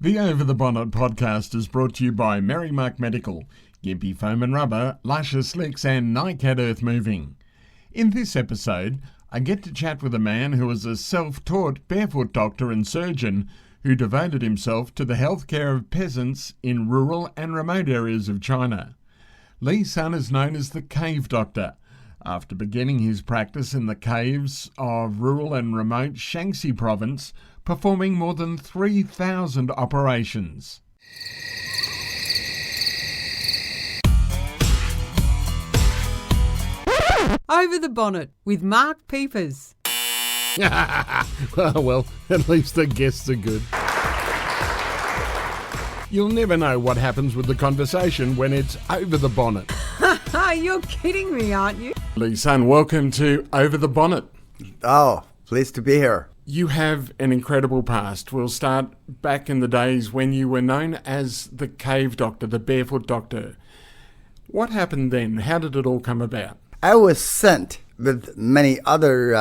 The Over the Bonnet podcast is brought to you by Merrimark Medical, Gimpy Foam and Rubber, Lizhe Slicks and Nycat Earth Moving. In this episode, I get to chat with a man who is a self-taught barefoot doctor and surgeon who devoted himself to the healthcare of peasants in rural and remote areas of China. Lizhe Sun is known as the Cave Doctor, after beginning his practice in the caves of rural and remote Shaanxi province, performing more than 3,000 operations. Over the Bonnet with Mark Piepers. Well, at least the guests are good. You'll never know what happens with the conversation when it's over the bonnet. You're kidding me, aren't you? Lizhe Sun, welcome to Over the Bonnet. Oh, pleased to be here. You have an incredible past. We'll start back in the days when you were known as the Cave Doctor, the Barefoot Doctor. What happened then? How did it all come about? I was sent with many other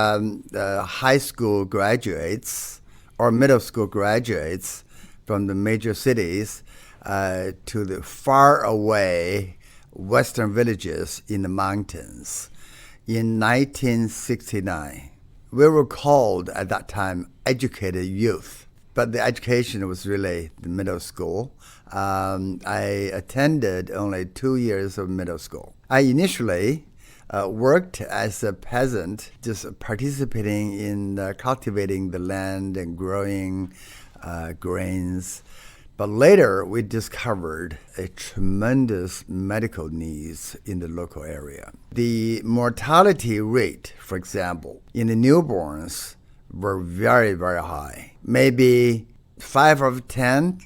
high school graduates or middle school graduates from the major cities to the far away western villages in the mountains in 1969. We were called at that time educated youth, but the education was really the middle school. I attended only 2 years of middle school. I initially worked as a peasant, just participating in cultivating the land and growing grains. But later, we discovered a tremendous medical needs in the local area. The mortality rate, for example, in the newborns were very, very high. Maybe 5 out of 10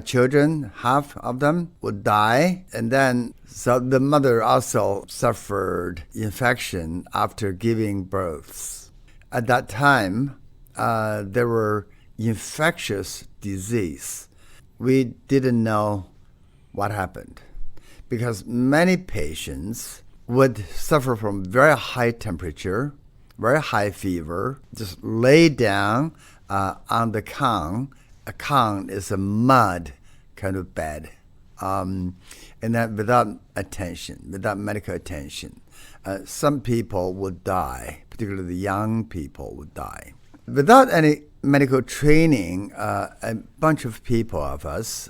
children, half of them would die. And then, so the mother also suffered infection after giving births. At that time, there were infectious disease. We didn't know what happened because many patients would suffer from very high temperature, very high fever, just lay down on the kang. A kang is a mud kind of bed, and then without attention, without medical attention. Some people would die, particularly the young people would die. Without any medical training, a bunch of people of us,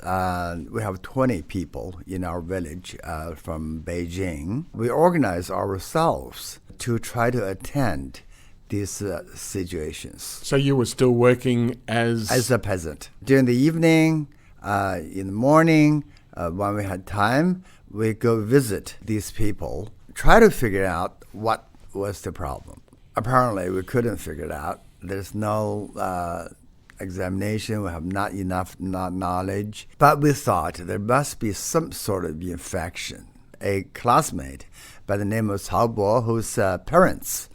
we have 20 people in our village from Beijing. We organize ourselves to try to attend these situations. So you were still working as a peasant. During the evening, in the morning, when we had time, we go visit these people, try to figure out what was the problem. Apparently, we couldn't figure it out. There's no examination. We have not enough knowledge. But we thought there must be some sort of infection. A classmate by the name of Cao Bo, whose parents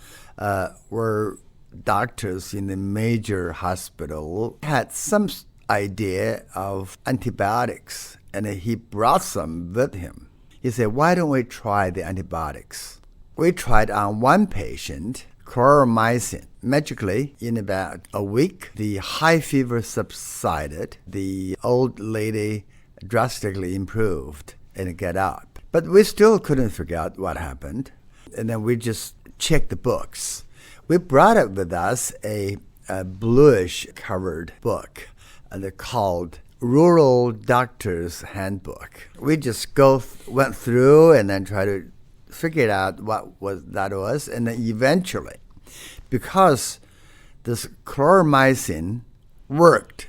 were doctors in a major hospital, had some idea of antibiotics, and he brought some with him. He said, why don't we try the antibiotics? We tried on one patient, chloromycin. Magically, in about a week, the high fever subsided. The old lady drastically improved and got up. But we still couldn't figure out what happened. And then we just checked the books. We brought up with us a bluish-covered book called Rural Doctor's Handbook. We just went through and then tried to figure out what that was. And then eventually, because this chloromycin worked,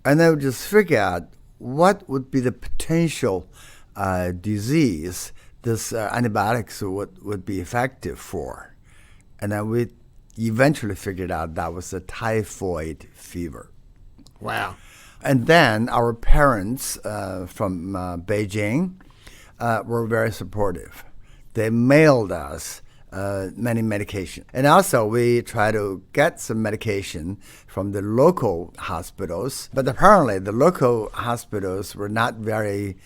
and then we just figure out what would be the potential disease this antibiotics would be effective for. And then we eventually figured out that was a typhoid fever. Wow. And then our parents from Beijing were very supportive. They mailed us many medication. And also we try to get some medication from the local hospitals, but apparently the local hospitals were not very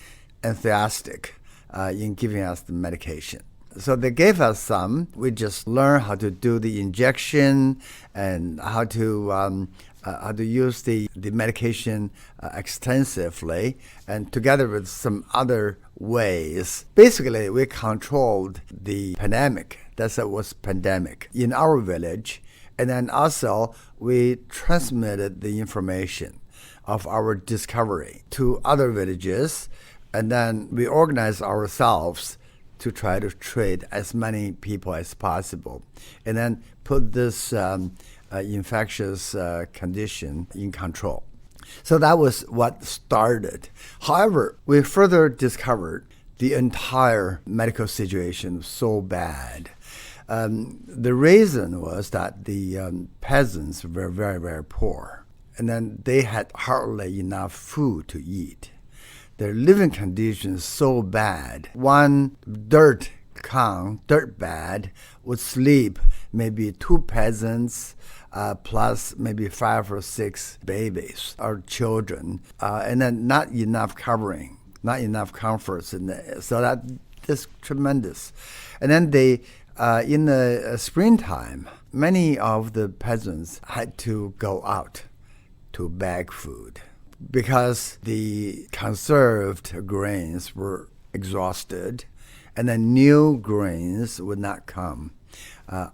enthusiastic in giving us the medication. So they gave us some. We just learned how to do the injection and how to use the medication extensively, and together with some other ways. Basically, we controlled the pandemic. That's what was pandemic in our village. And then also we transmitted the information of our discovery to other villages. And then we organized ourselves to try to treat as many people as possible. And then put this infectious condition in control. So that was what started. However, we further discovered the entire medical situation was so bad. The reason was that the peasants were very, very poor. And then they had hardly enough food to eat. Their living conditions so bad. One dirt bed, would sleep maybe 2 peasants, plus maybe 5 or 6 babies or children, and then not enough covering, not enough comforts, so that is tremendous. And then they, in the springtime, many of the peasants had to go out to bag food because the conserved grains were exhausted, and then new grains would not come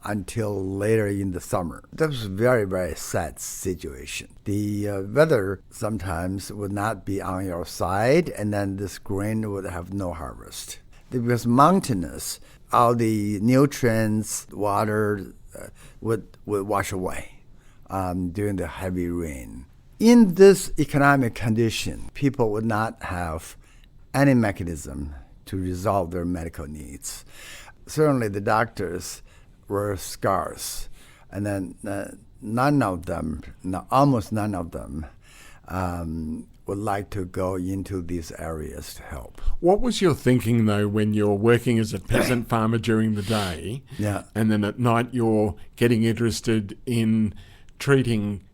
until later in the summer. That was a very, very sad situation. The weather sometimes would not be on your side, and then this grain would have no harvest. It was mountainous. All the nutrients, water would wash away during the heavy rain. In this economic condition, people would not have any mechanism to resolve their medical needs. Certainly the doctors were scarce, and then almost none of them would like to go into these areas to help. What was your thinking, though, when you're working as a peasant farmer during the day, and then at night you're getting interested in treating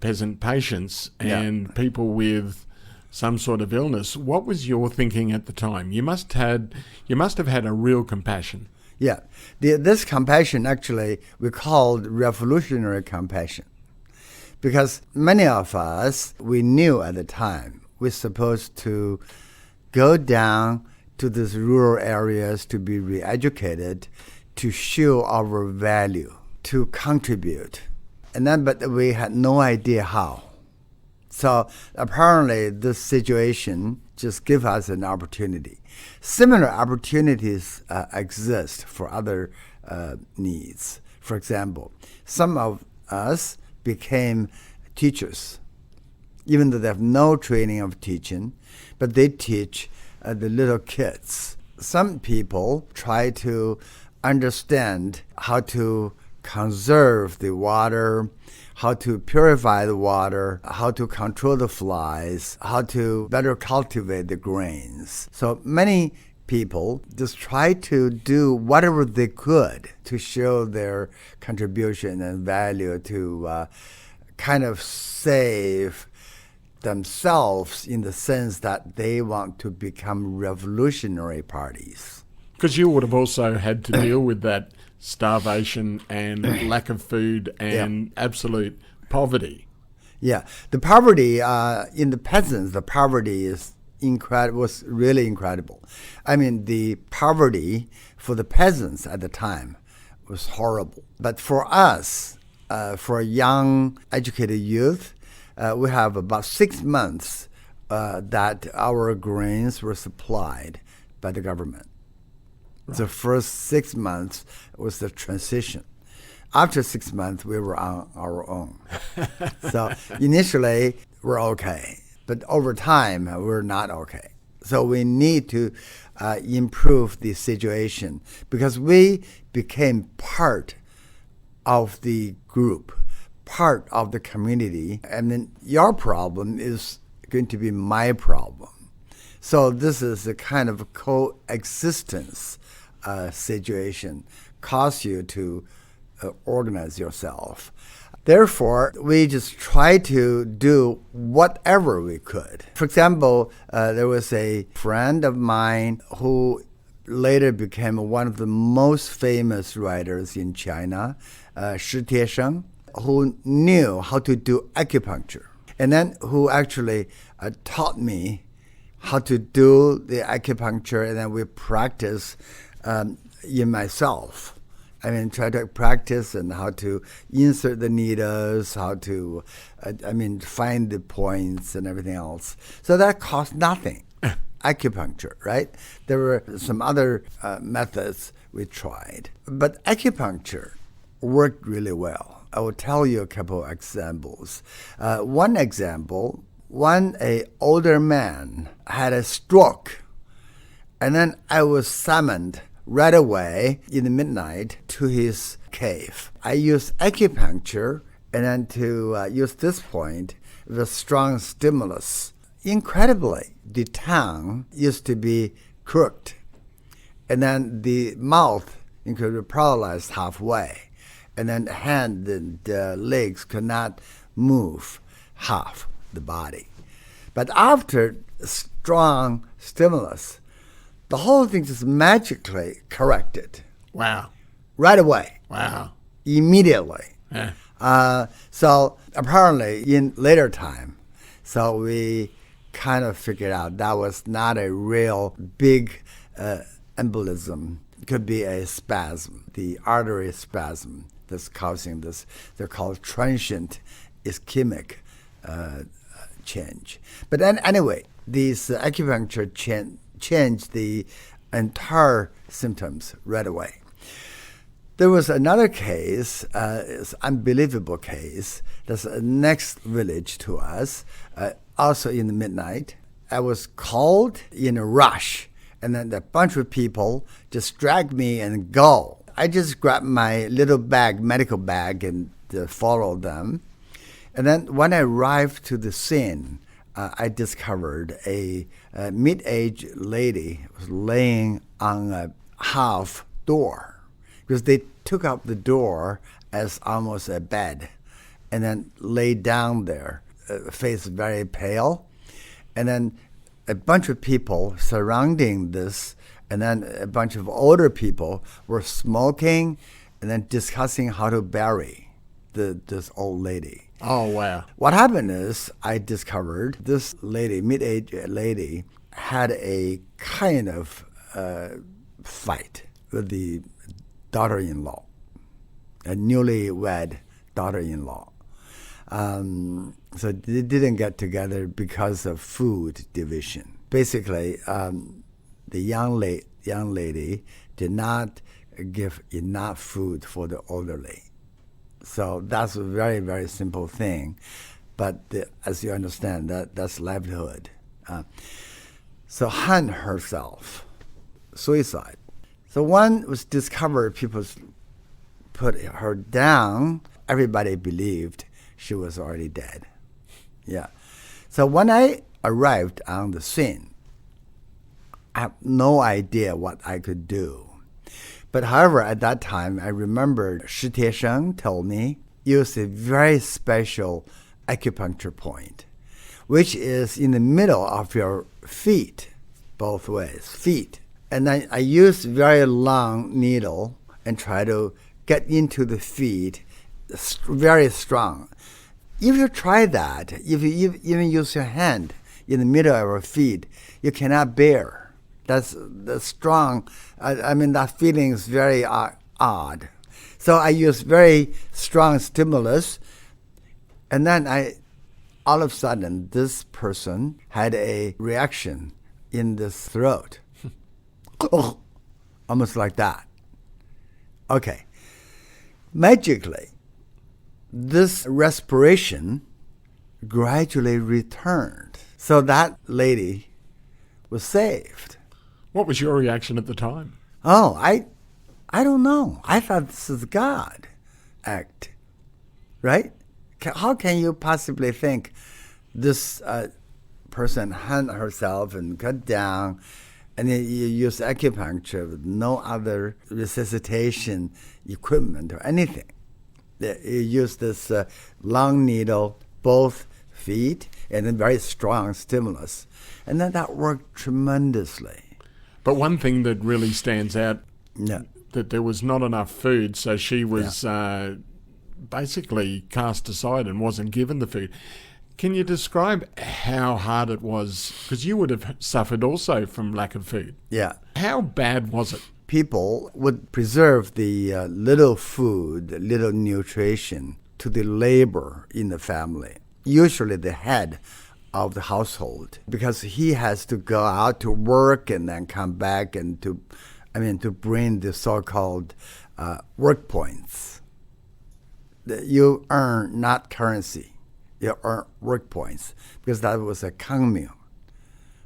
peasant patients and people with some sort of illness? What was your thinking at the time? You must have had a real compassion. Yeah, this compassion actually we called revolutionary compassion, because many of us, we knew at the time we're supposed to go down to these rural areas to be re-educated, to show our value, to contribute. And then, but we had no idea how. So apparently this situation just gave us an opportunity. Similar opportunities exist for other needs. For example, some of us became teachers, even though they have no training of teaching, but they teach the little kids. Some people try to understand how to conserve the water, how to purify the water, how to control the flies, how to better cultivate the grains. So many people just try to do whatever they could to show their contribution and value to kind of save themselves, in the sense that they want to become revolutionary parties. Because you would have also had to deal with that starvation and lack of food and absolute poverty. Yeah, the poverty in the peasants, the poverty is incredible. Was really incredible. I mean, the poverty for the peasants at the time was horrible. But for us, for young educated youth, we have about 6 months that our grains were supplied by the government. Right. The first 6 months was the transition. After 6 months, we were on our own. So initially, we're okay. But over time, we're not okay. So we need to improve the situation, because we became part of the group, part of the community. And then your problem is going to be my problem. So this is a kind of coexistence situation, cause you to organize yourself. Therefore, we just try to do whatever we could. For example, there was a friend of mine who later became one of the most famous writers in China, Lizhe Sun, who knew how to do acupuncture, and then who actually taught me how to do the acupuncture, and then we practice in myself. I mean, try to practice and how to insert the needles, how to, find the points and everything else. So that cost nothing. Acupuncture, right? There were some other methods we tried. But acupuncture worked really well. I will tell you a couple of examples. One example, an older man had a stroke, and then I was summoned right away in the midnight to his cave. I used acupuncture, and then to use this point, the strong stimulus. Incredibly, the tongue used to be crooked, and then the mouth could be paralyzed halfway, and then the hand and legs could not move half the body. But after strong stimulus, the whole thing just magically corrected. Wow. Right away. Wow. Immediately. Yeah. So apparently in later time, so we kind of figured out that was not a real big embolism. It could be a spasm, the artery spasm that's causing this. They're called transient ischemic change. But then anyway, these acupuncture changed the entire symptoms right away. There was another case, unbelievable case, that's the next village to us, also in the midnight. I was called in a rush, and then a bunch of people just dragged me and go. I just grabbed my little bag, medical bag, and followed them. And then when I arrived to the scene, I discovered a mid-aged lady was laying on a half door, because they took out the door as almost a bed, and then laid down there, face very pale, and then a bunch of people surrounding this, and then a bunch of older people were smoking and then discussing how to bury this old lady. Oh, wow. What happened is I discovered this lady, mid-aged lady, had a kind of fight with the daughter-in-law, a newlywed daughter-in-law. So they didn't get together because of food division. Basically, the young lady did not give enough food for the elderly. So that's a very, very simple thing. But as you understand, that's livelihood. So hung herself, suicide. So one was discovered, people put her down. Everybody believed she was already dead. Yeah. So when I arrived on the scene, I have no idea what I could do. But however, at that time, I remembered Lizhe Sun told me use a very special acupuncture point, which is in the middle of your feet, both ways, feet. And then I used very long needle and try to get into the feet, very strong. If you try that, if you even use your hand in the middle of your feet, you cannot bear. That's strong. That feeling is very odd. So I use very strong stimulus, and then all of a sudden, this person had a reaction in the throat. Oh, almost like that. Okay. Magically, this respiration gradually returned. So that lady was saved. What was your reaction at the time? Oh, I don't know. I thought this is God act, right? How can you possibly think this person hung herself and got down, and then you use acupuncture with no other resuscitation equipment or anything? You use this long needle, both feet, and then very strong stimulus. And then that worked tremendously. But one thing that really stands out, Yeah. that there was not enough food, so she was basically cast aside and wasn't given the food. Can you describe how hard it was? Because you would have suffered also from lack of food. Yeah. How bad was it? People would preserve the little food, little nutrition to the labor in the family, usually the head of the household, because he has to go out to work and then come back and to bring the so-called work points. You earn not currency. You earn work points, because that was a commune.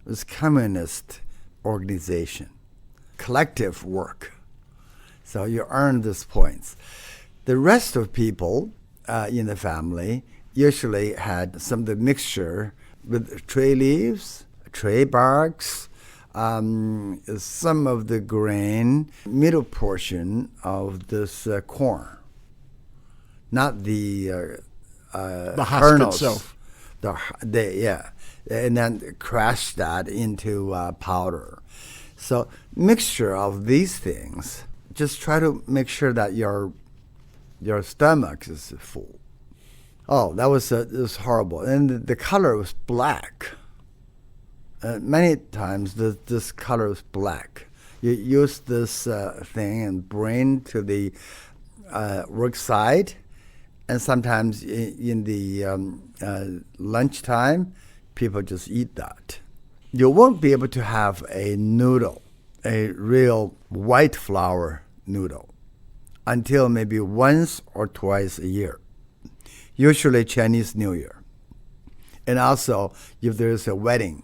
It was communist organization, collective work. So you earn these points. The rest of people in the family usually had some of the mixture with tree leaves, tree barks, some of the grain, middle portion of this corn, not the husk kernels. itself. And then crash that into powder. So mixture of these things, just try to make sure that your stomach is full. Oh, that was it was horrible. And the color was black. Many times this color is black. You use this thing and bring to the work site, and sometimes in the lunchtime, people just eat that. You won't be able to have a noodle, a real white flour noodle, until maybe once or twice a year, usually Chinese New Year. And also, if there's a wedding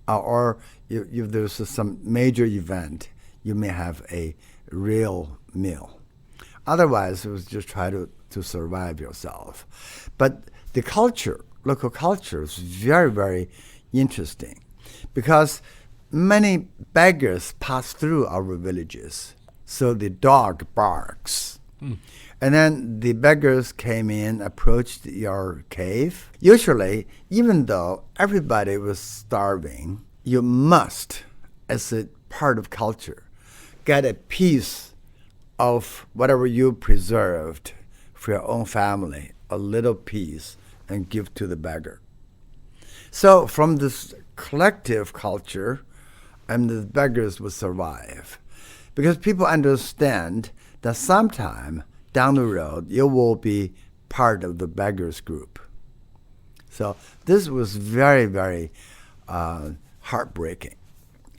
or if there's some major event, you may have a real meal. Otherwise, it was just try to survive yourself. But the culture, local culture, is very, very interesting, because many beggars pass through our villages. So the dog barks. And then the beggars came in, approached your cave. Usually, even though everybody was starving, you must, as a part of culture, get a piece of whatever you preserved for your own family, a little piece, and give to the beggar. So from this collective culture, the beggars would survive, because people understand that sometime down the road you will be part of the beggars group. So this was very, very heartbreaking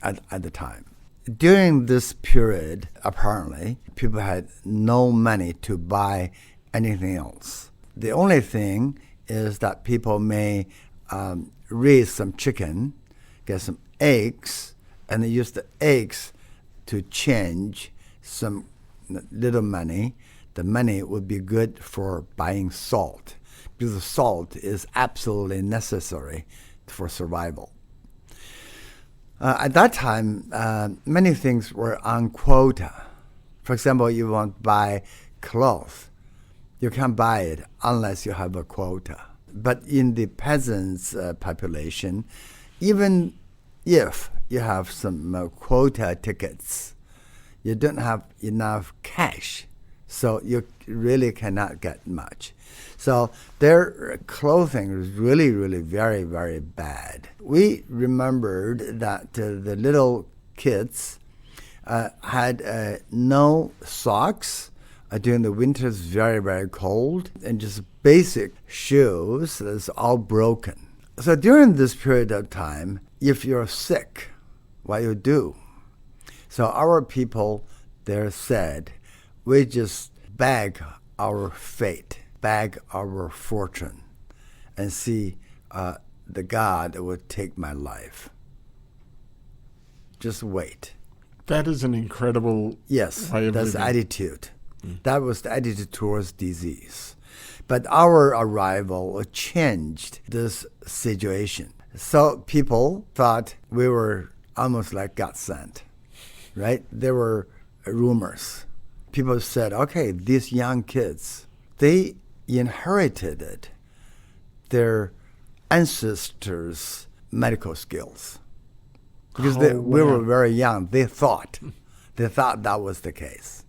at the time. During this period, apparently, people had no money to buy anything else. The only thing is that people may raise some chicken, get some eggs, and they use the eggs to change some little money. The money would be good for buying salt, because the salt is absolutely necessary for survival. At that time, many things were on quota. For example, you want to buy clothes, you can't buy it unless you have a quota. But in the peasants' population, even if you have some quota tickets, you don't have enough cash, so you really cannot get much. So their clothing was really, really very, very bad. We remembered that the little kids had no socks. During the winter, it's very, very cold, and just basic shoes that's all broken. So during this period of time, if you're sick, what you do? So our people there said, we just beg our fate, beg our fortune, and see the God would take my life. Just wait. That is an incredible Yes, way of that's living. attitude. That was the attitude towards disease. But our arrival changed this situation. So people thought we were almost like God sent, right? There were rumors. People said, okay, these young kids, they inherited their ancestors' medical skills. Because Oh, we wow. were very young. They thought that was the case.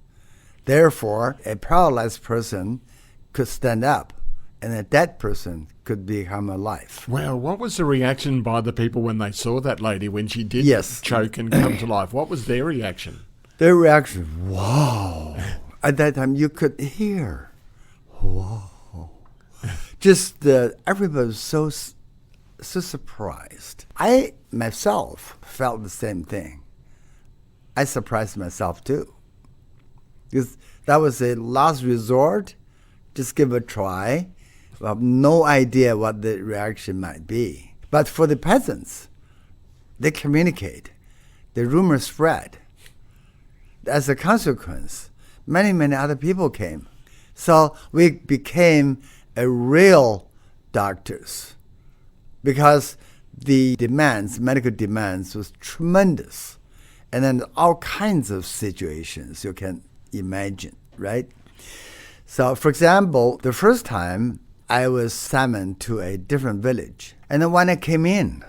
Therefore, a paralyzed person could stand up, and a dead person could become alive. Well, what was the reaction by the people when they saw that lady when she did Yes. choke and come to life? What was their reaction? Their reaction, wow. At that time, you could hear, wow. Just everybody was so surprised. I myself felt the same thing. I surprised myself too. Because that was a last resort. Just give it a try. We have no idea what the reaction might be. But for the peasants, they communicate. The rumor spread. As a consequence, many other people came. So we became a real doctors because the demands, medical demands, was tremendous. And then all kinds of situations you can imagine, right? So, for example, the first time I was summoned to a different village. And then when I came in,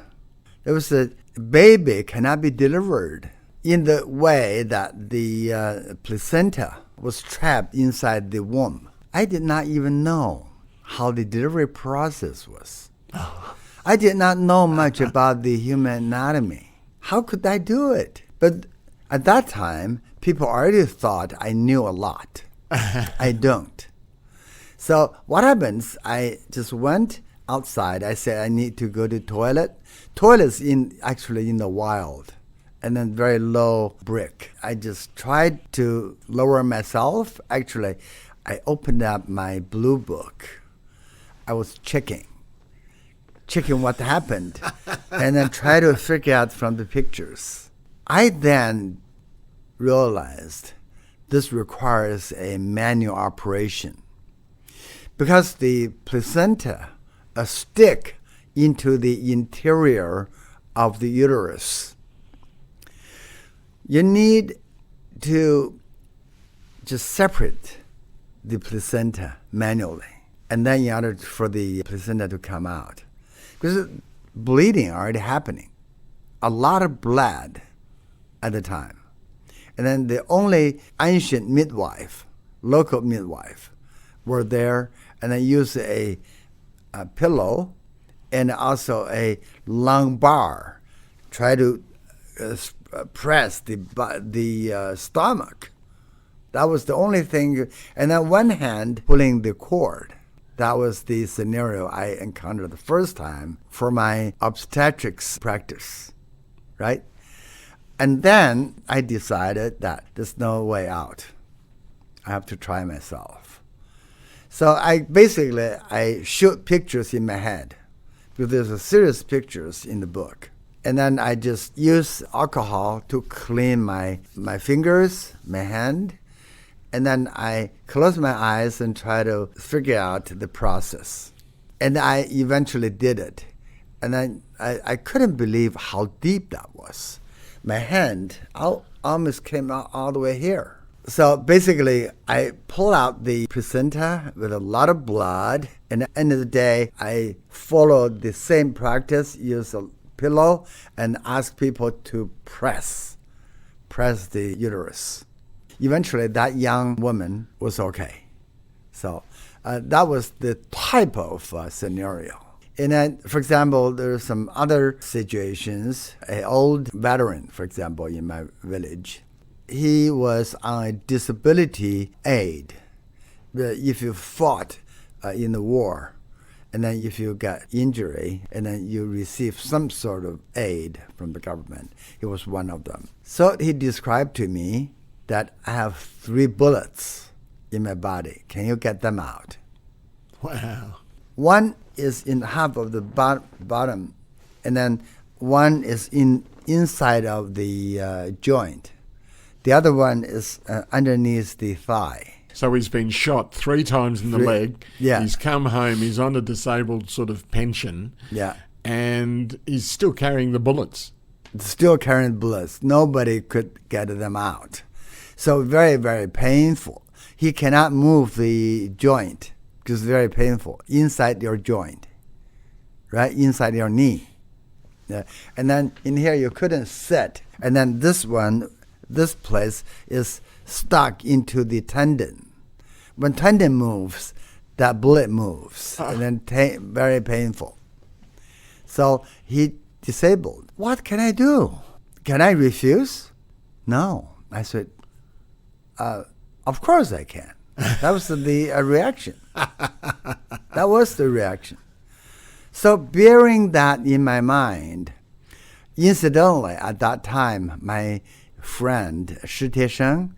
there was a baby cannot be delivered in the way that the placenta was trapped inside the womb. I did not even know how the delivery process was. I did not know much about the human anatomy. How could I do it? But at that time, people already thought I knew a lot. I don't. So what happens, I just went outside. I said, I need to go to toilet. Toilets actually in the wild, and then very low brick. I just tried to lower myself. Actually, I opened up my blue book. I was checking what happened, and then try to figure out from the pictures. I then realized this requires a manual operation because the placenta stick into the interior of the uterus. You need to just separate the placenta manually, and then in order for the placenta to come out. Because bleeding already happening. A lot of blood at the time. And then the only ancient midwife, local midwife, were there, and they used a pillow and also a long bar, try to press the stomach. That was the only thing. And then one hand pulling the cord. That was the scenario I encountered the first time for my obstetrics practice, right? And then I decided that there's no way out. I have to try myself. So I shoot pictures in my head, because there's a serious pictures in the book. And then I just use alcohol to clean my fingers, my hand, and then I close my eyes and try to figure out the process. And I eventually did it. And then I couldn't believe how deep that was. My hand almost came out all the way here. So basically, I pull out the placenta with a lot of blood. And at the end of the day, I followed the same practice, use a pillow, and ask people to press the uterus. Eventually, that young woman was okay. So that was the type of scenario. And then, for example, there are some other situations. An old veteran, for example, in my village, he was on a disability aid. If you fought in the war, and then if you got injury, and then you receive some sort of aid from the government, he was one of them. So he described to me that I have 3 bullets in my body. Can you get them out? Wow. One is in half of the bottom, and then one is inside of the joint. The other one is underneath the thigh. So he's been shot 3 times in the leg. Yeah. He's come home. He's on a disabled sort of pension. Yeah. And he's still carrying the bullets. Still carrying bullets. Nobody could get them out. So very, very painful. He cannot move the joint because it's very painful. Inside your joint, right? Inside your knee. Yeah. And then in here you couldn't sit. And then this place is stuck into the tendon. When tendon moves, that bullet moves, and then very painful. So he disabled. What can I do? Can I refuse? No. I said, of course I can. That was the reaction. That was the reaction. So bearing that in my mind, incidentally, at that time, my friend Lizhe Sun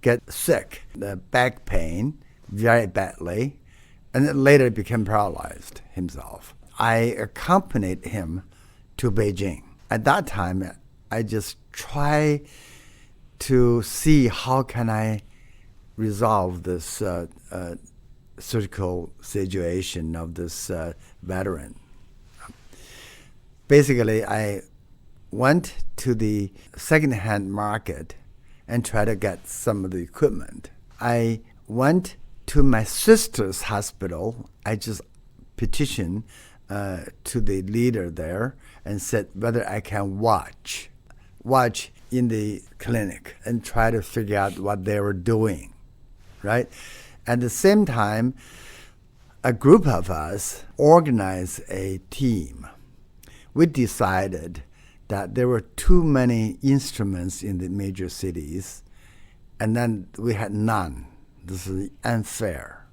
got sick, the back pain, very badly, and then later became paralyzed himself. I accompanied him to Beijing. At that time, I just try to see how can I resolve this surgical situation of this veteran. Basically, I went to the second-hand market and tried to get some of the equipment. I went to my sister's hospital. I just petitioned to the leader there and said whether I can watch in the clinic and try to figure out what they were doing, right? At the same time, a group of us organized a team. We decided that there were too many instruments in the major cities, and then we had none. This is unfair.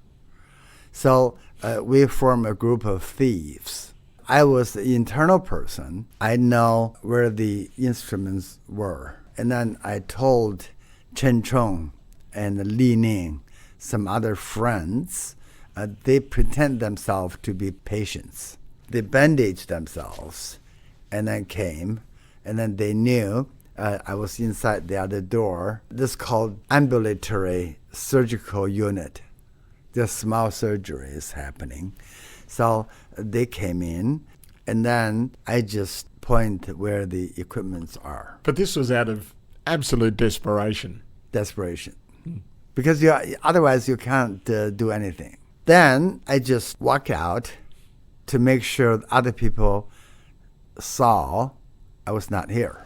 So we formed a group of thieves. I was the internal person. I know where the instruments were. And then I told Chen Chong and Li Ning, some other friends, they pretend themselves to be patients. They bandaged themselves and then came, and then they knew I was inside the other door. This is called ambulatory surgical unit. There's small surgeries happening. So they came in, and then I just point where the equipments are. But this was out of absolute desperation. Desperation. Because otherwise you can't do anything. Then I just walk out to make sure other people saw I was not here.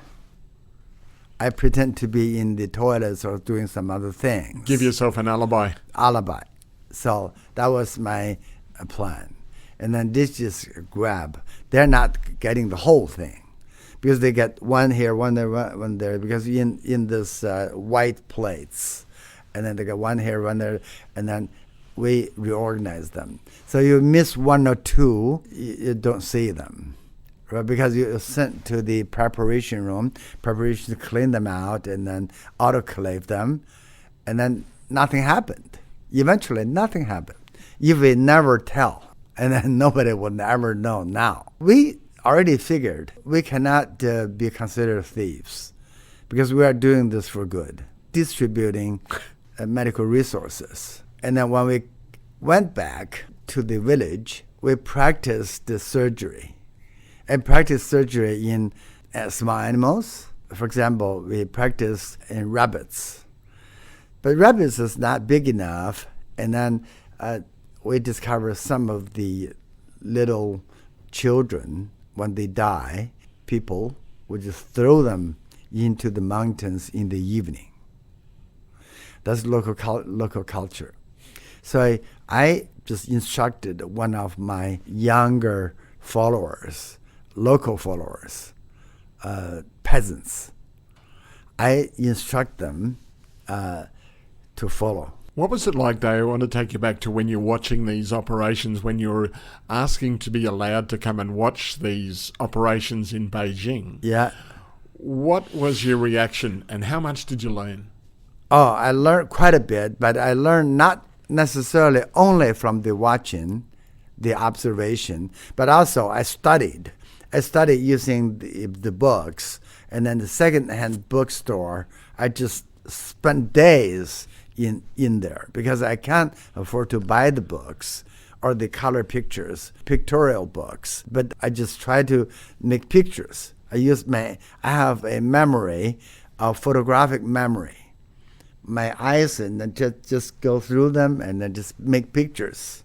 I pretend to be in the toilets or doing some other things. Give yourself an alibi. So that was my plan. And then this just grab. They're not getting the whole thing because they get one here, one there, one there, because in this white plates. And then they get one here, one there, and then we reorganize them. So you miss one or two, you don't see them. Right? Because you're sent to the preparation room, to clean them out and then autoclave them, and then nothing happened. Eventually, nothing happened. You will never tell, and then nobody will ever know now. We already figured we cannot be considered thieves because we are doing this for good, distributing medical resources. And then when we went back to the village, we practiced the surgery. And practiced surgery in small animals. For example, we practice in rabbits. But rabbits is not big enough. And then we discover some of the little children, when they die, people would just throw them into the mountains in the evening. That's local culture. So I just instructed one of my younger followers, local followers, peasants. I instruct them to follow. What was it like, though? I want to take you back to when you're watching these operations, when you're asking to be allowed to come and watch these operations in Beijing. Yeah. What was your reaction, and how much did you learn? Oh, I learned quite a bit, but I learned not necessarily only from the watching, the observation, but also I studied. I studied using the books, and then the second-hand bookstore, I just spent days in there because I can't afford to buy the books or the color pictures, pictorial books, but I just try to make pictures. I have a memory, a photographic memory. My eyes, and then just go through them and then just make pictures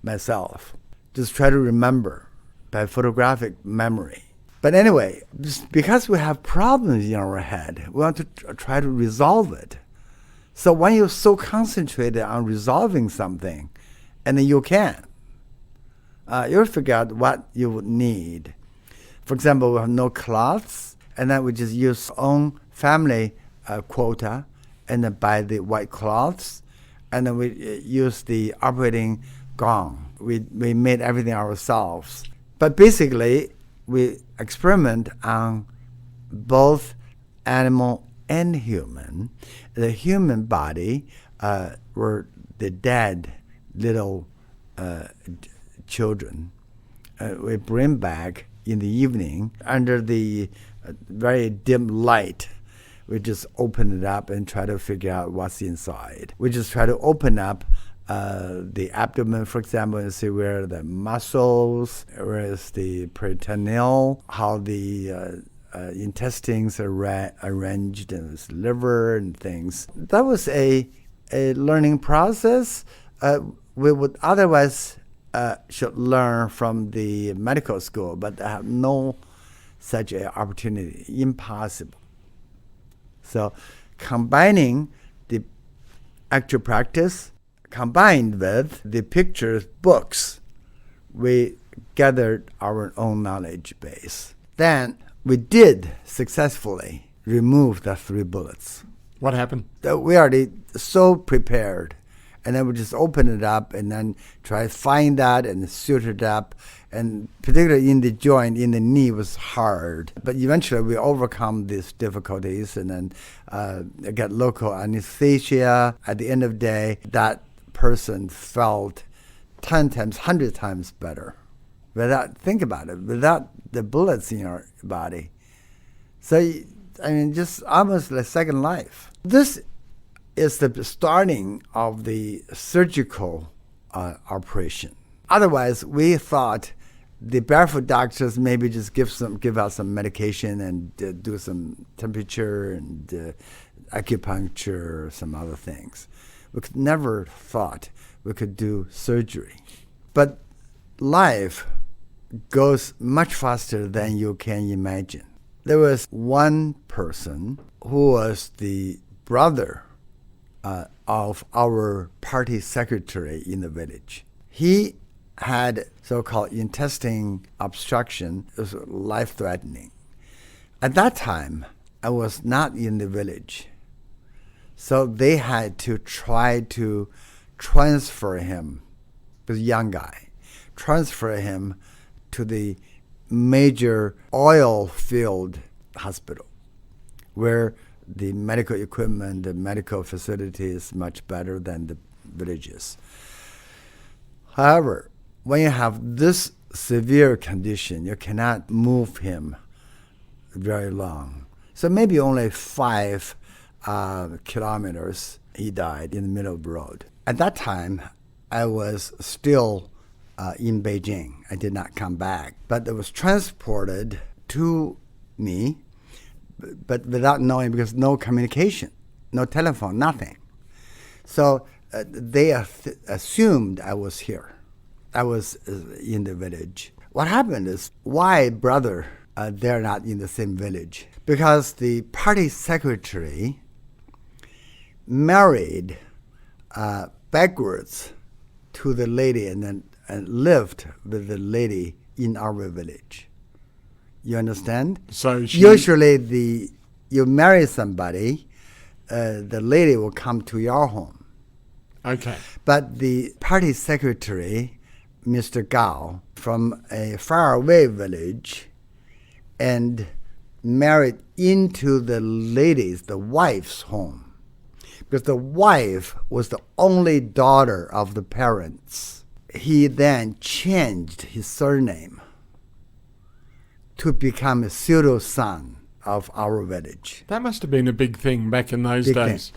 myself. Just try to remember by photographic memory. But anyway, because we have problems in our head, we want to try to resolve it. So when you're so concentrated on resolving something, and then you can, you'll figure out what you would need. For example, we have no cloths, and then we just use our own family quota, and then buy the white cloths, and then we use the operating gong. We made everything ourselves. But basically, we experiment on both animal and human. The human body were the dead little children. We bring back in the evening under the very dim light. We just open it up and try to figure out what's inside. We just try to open up the abdomen, for example, and see where the muscles, where is the peritoneal, how the intestines are arranged, and its liver and things. That was a learning process. We would otherwise should learn from the medical school, but I have no such an opportunity. Impossible. So combining the actual practice combined with the pictures, books, we gathered our own knowledge base. Then we did successfully remove the 3 bullets. What happened? We already so prepared. And then we just open it up and then try to find that and suit it up. And particularly in the joint, in the knee, was hard. But eventually we overcome these difficulties and then get local anesthesia. At the end of the day, that person felt 10 times, 100 times better. Think about it, without the bullets in your body. So, I mean, just almost like second life. This is the starting of the surgical operation. Otherwise, we thought the barefoot doctors maybe just give out some medication and do some temperature and acupuncture or some other things. We could never thought we could do surgery. But life goes much faster than you can imagine. There was one person who was the brother of our party secretary in the village. He had so-called intestine obstruction. It was life-threatening. At that time, I was not in the village. So they had to try to transfer him, this young guy, transfer him to the major oil field hospital where the medical equipment, the medical facility is much better than the villages. However, when you have this severe condition, you cannot move him very long. So maybe only 5 kilometers, he died in the middle of the road. At that time, I was still in Beijing. I did not come back. But it was transported to me, but without knowing, because no communication, no telephone, nothing. So they assumed I was here. I was in the village. What happened is, why brother, they're not in the same village? Because the party secretary married backwards to the lady and lived with the lady in our village. You understand? So usually you marry somebody, the lady will come to your home. Okay. But the party secretary, Mr. Gao, from a faraway village, and married into the lady's, the wife's home. Because the wife was the only daughter of the parents. He then changed his surname to become a pseudo-son of our village. That must have been a big thing back in those days.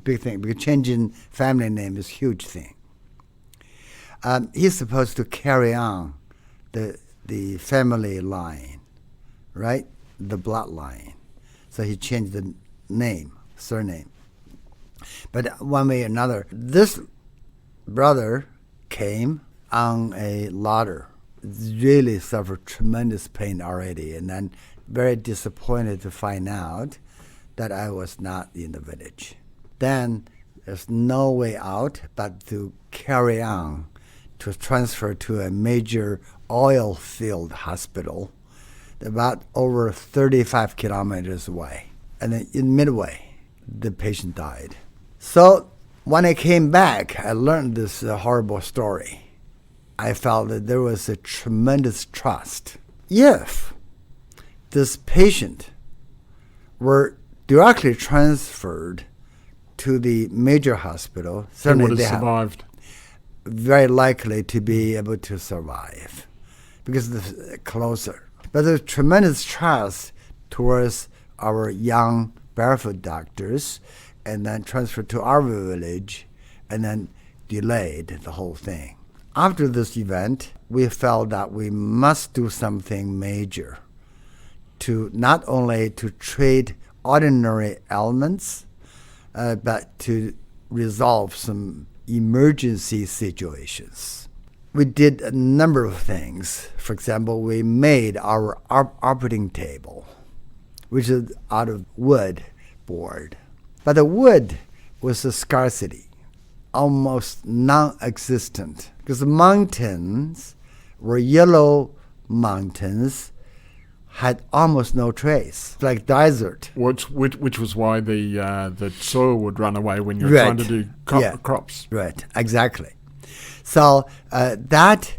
Big thing, because changing family name is a huge thing. He's supposed to carry on the family line, right? The bloodline. So he changed the name, surname. But one way or another, this brother came on a ladder. really suffered tremendous pain already, and then very disappointed to find out that I was not in the village. Then there's no way out but to carry on to transfer to a major oil field hospital about over 35 kilometers away. And then in midway, the patient died. So when I came back, I learned this horrible story. I felt that there was a tremendous trust. If this patient were directly transferred to the major hospital, certainly would they have survived. Very likely to be able to survive because it's closer. But there's tremendous trust towards our young barefoot doctors, and then transferred to our village, and then delayed the whole thing. After this event, we felt that we must do something major to not only to treat ordinary ailments, but to resolve some emergency situations. We did a number of things. For example, we made our operating table, which is out of wood board. But the wood was a scarcity, almost non-existent, because the mountains were yellow mountains, had almost no trace, like desert. Which was why the soil would run away when you're Right. trying to do crops. Right, exactly. So that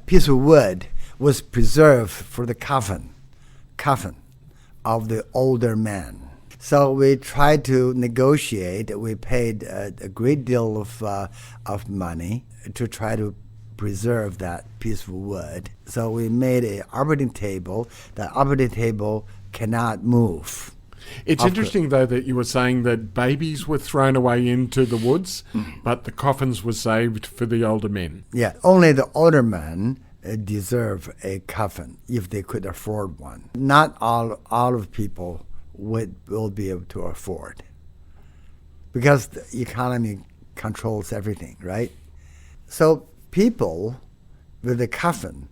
piece of wood was preserved for the coffin of the older man. So we tried to negotiate. We paid a great deal of money to try to preserve that piece of wood. So we made an operating table. The operating table cannot move. It's interesting, though, that you were saying that babies were thrown away into the woods, but the coffins were saved for the older men. Yeah, only the older men deserve a coffin if they could afford one. Not all of people will be able to afford, because the economy controls everything, right? So people with a coffin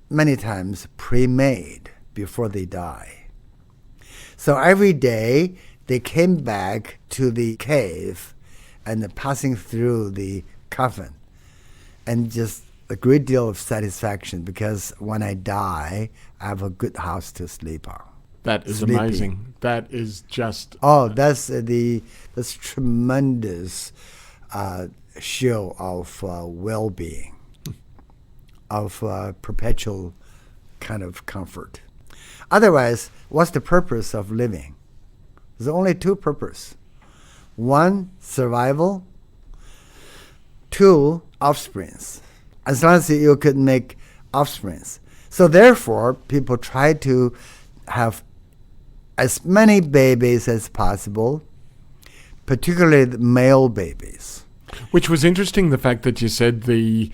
many times pre-made before they die. So every day they came back to the cave and passing through the coffin, and just a great deal of satisfaction, because when I die, I have a good house to sleep on. That is Sleeping. amazing. That is just... Oh, that's tremendous show of well-being, of perpetual kind of comfort. Otherwise, what's the purpose of living? There's only two purposes. One, survival. Two, offsprings. As long as you could make offsprings. So therefore, people try to have as many babies as possible, particularly the male babies. Which was interesting, the fact that you said the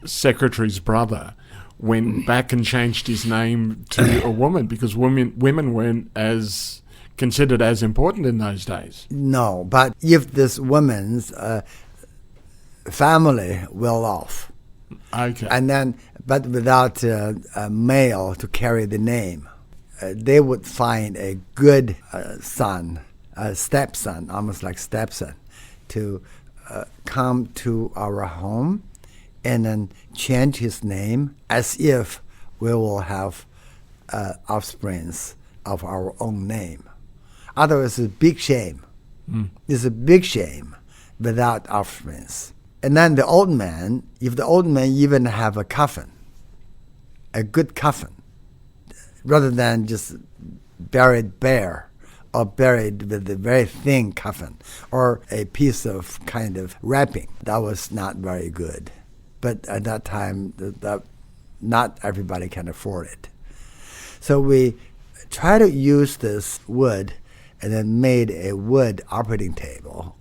secretary's brother went back and changed his name to a woman, because women weren't as considered as important in those days. No, but if this woman's family well off, Okay. and then but without a male to carry the name, they would find a good son, a stepson, almost like stepson, to come to our home and then change his name as if we will have offsprings of our own name. Otherwise, it's a big shame. It's a big shame without offsprings. And then the old man, if the old man even have a coffin, a good coffin, rather than just buried bare or buried with a very thin coffin or a piece of kind of wrapping, that was not very good. But at that time, not everybody can afford it. So we try to use this wood and then made a wood operating table.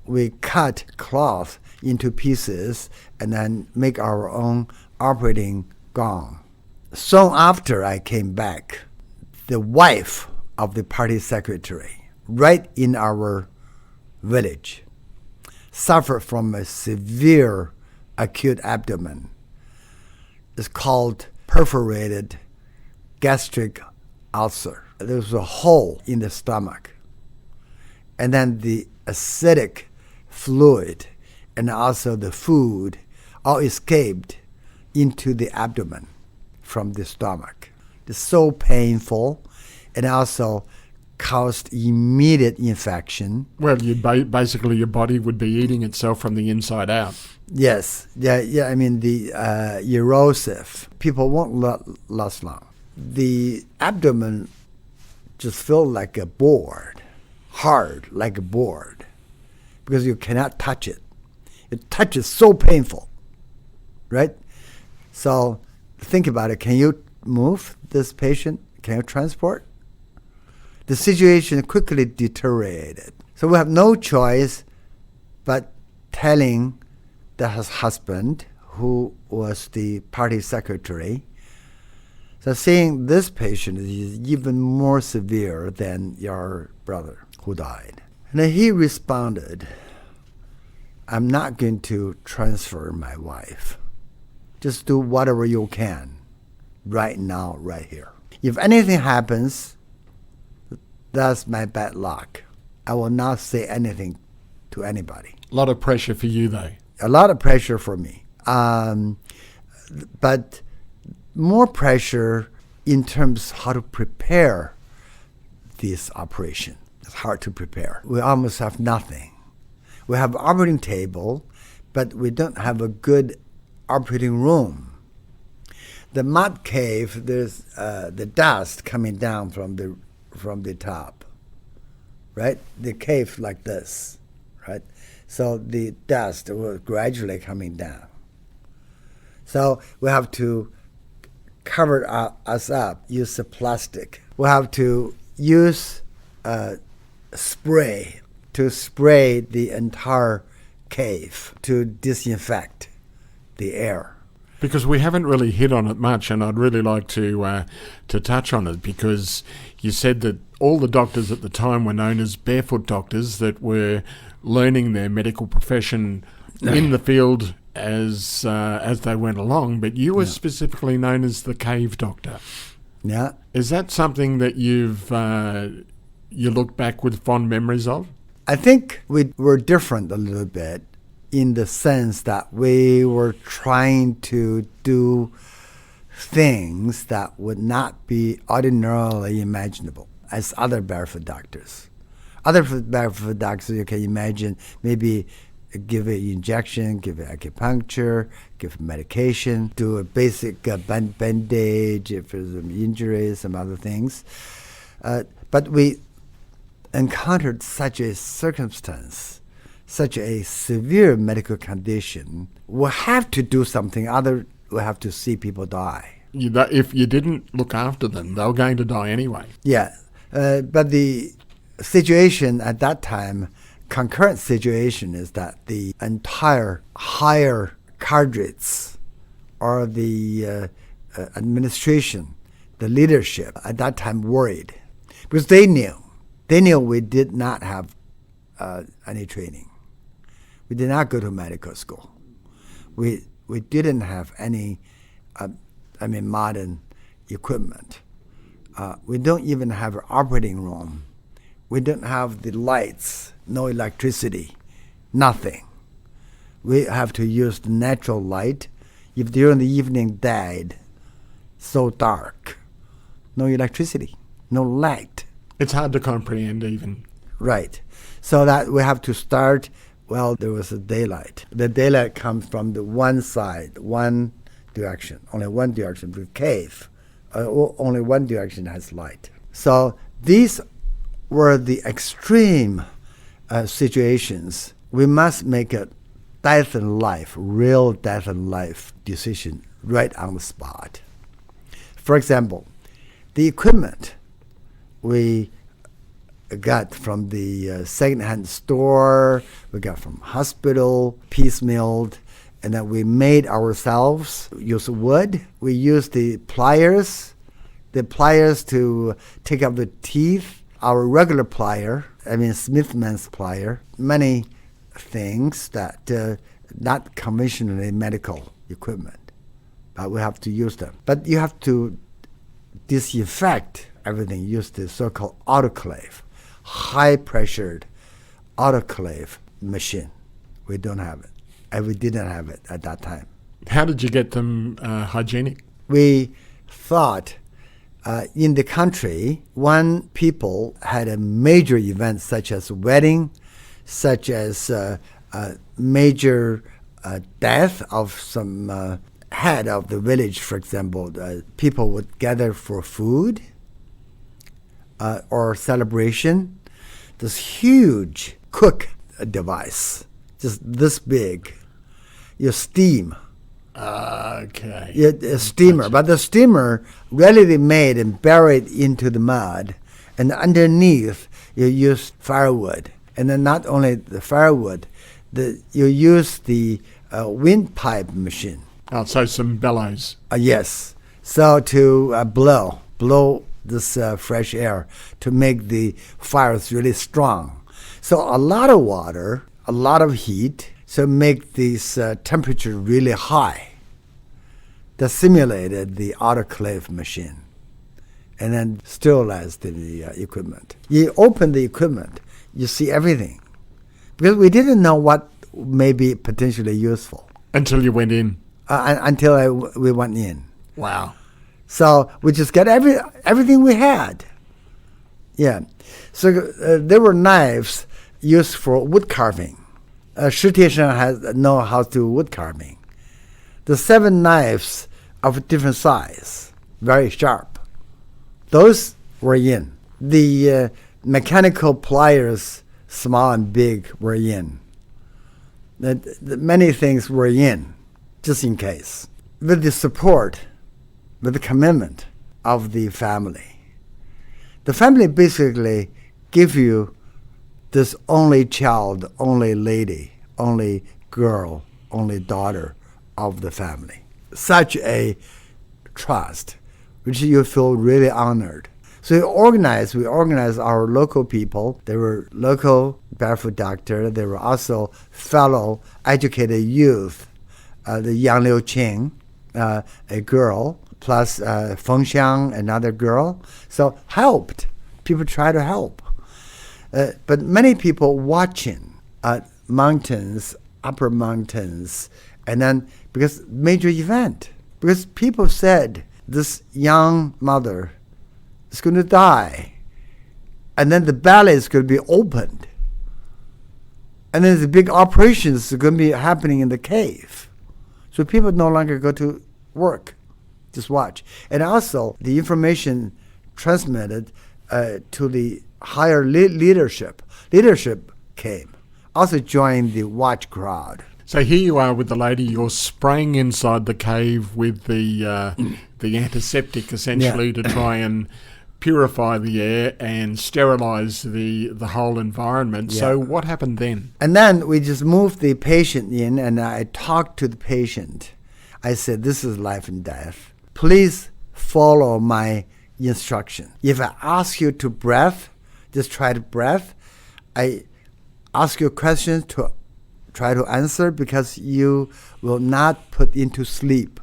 We cut cloth into pieces and then make our own operating gong. Soon after I came back, the wife of the party secretary, right in our village, suffered from a severe acute abdomen. It's called perforated gastric ulcer. There's a hole in the stomach. And then the acidic fluid and also the food all escaped into the abdomen from the stomach. It's so painful and also caused immediate infection. Well, basically your body would be eating itself from the inside out. Yes, yeah. I mean, the erosive. People won't last long. The abdomen just feels like a board, hard like a board, because you cannot touch it. It touches so painful, right? So think about it. Can you move this patient? Can you transport? The situation quickly deteriorated. So we have no choice but telling the husband, who was the party secretary, so seeing this patient is even more severe than your brother who died. And then he responded, I'm not going to transfer my wife. Just do whatever you can right now, right here. If anything happens, that's my bad luck. I will not say anything to anybody. A lot of pressure for you, though. A lot of pressure for me. But more pressure in terms of how to prepare this operation. It's hard to prepare. We almost have nothing. We have an operating table, but we don't have a good operating room. The mud cave, there's the dust coming down from the top, right? The cave like this, right? So the dust was gradually coming down. So we have to cover us up, use the plastic. We have to use spray to spray the entire cave to disinfect the air. Because we haven't really hit on it much, and I'd really like to touch on it, because you said that all the doctors at the time were known as barefoot doctors that were learning their medical profession in the field as they went along, but you were specifically known as the cave doctor. Yeah. Is that something that you look back with fond memories of? I think we were different a little bit in the sense that we were trying to do things that would not be ordinarily imaginable as other barefoot doctors. Other barefoot doctors, you can imagine, maybe give an injection, give acupuncture, give medication, do a basic bandage if there's some injuries, some other things. But we encountered such a circumstance, such a severe medical condition, we'll have to do something other. We'll have to see people die. If you didn't look after them, they were going to die anyway. Yeah, but the situation at that time, concurrent situation, is that the entire higher cadres or the administration, the leadership at that time worried, because they knew we did not have any training. We did not go to medical school. We didn't have any, modern equipment. We don't even have an operating room. We don't have the lights, no electricity, nothing. We have to use the natural light. If during the evening died, so dark, no electricity, no light. It's hard to comprehend even. Right. So that we have to start, there was a daylight. The daylight comes from the one side, one direction, only one direction, the cave. Only one direction has light. So these were the extreme situations. We must make a death and life, real death and life decision right on the spot. For example, the equipment we got from the second-hand store, we got from hospital, piecemealed, and then we made ourselves, use wood. We used the pliers to take out the teeth, our regular plier, Smithman's plier, many things that not conventionally medical equipment, but we have to use them. But you have to disinfect everything, use the so-called autoclave, high-pressured autoclave machine. We don't have it, and we didn't have it at that time. How did you get them hygienic? We thought in the country, when people had a major event such as wedding, such as major death of some head of the village, for example, people would gather for food or celebration. This huge cook device, just this big, you steam. Okay. A steamer, but the steamer readily made and buried into the mud, and underneath you use firewood, and then not only the firewood, you use the windpipe machine. Oh, so some bellows. Yes, so to blow this fresh air to make the fires really strong. So a lot of water, a lot of heat, so make this temperature really high. That simulated the autoclave machine, and then sterilized the equipment. You open the equipment, you see everything, because we didn't know what may be potentially useful Until you went in. Until we went in. Wow. So we just got everything we had. Yeah. So there were knives used for wood carving. Shi Tieshan know how to do wood carving. The 7 knives of different size, very sharp. Those were in. The mechanical pliers, small and big, were in. Many things were in, just in case. With the support, with the commitment of the family. The family basically give you this only child, only lady, only girl, only daughter of the family. Such a trust, which you feel really honored. So we organized our local people. They were local barefoot doctor. They were also fellow educated youth, the Yang Liu Qing, a girl, plus Feng Xiang, another girl. So helped. People try to help. But many people watching mountains, upper mountains, and then because major event, because people said this young mother is going to die, and then the belly is going to be opened, and then the big operations are going to be happening in the cave. So people no longer go to work, just watch. And also the information transmitted to the higher leadership. Leadership came, also joined the watch crowd. So here you are with the lady, you're spraying inside the cave with the antiseptic essentially to try and purify the air and sterilize the whole environment. Yeah. So what happened then? And then we just moved the patient in, and I talked to the patient. I said, this is life and death. Please follow my instruction. If I ask you to breathe, just try to breathe. I ask you questions to try to answer, because you will not put into sleep.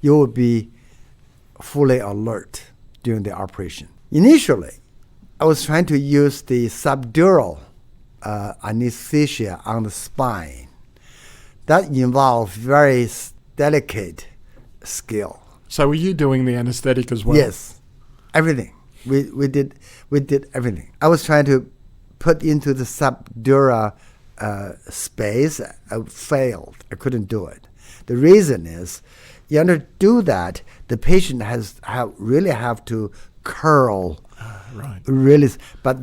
You will be fully alert during the operation. Initially, I was trying to use the subdural anesthesia on the spine. That involved very delicate skill. So were you doing the anesthetic as well? Yes, everything. We did everything. I was trying to put into the subdural space. I failed. I couldn't do it. The reason is, you have to do that, the patient really have to curl. Right. Really, but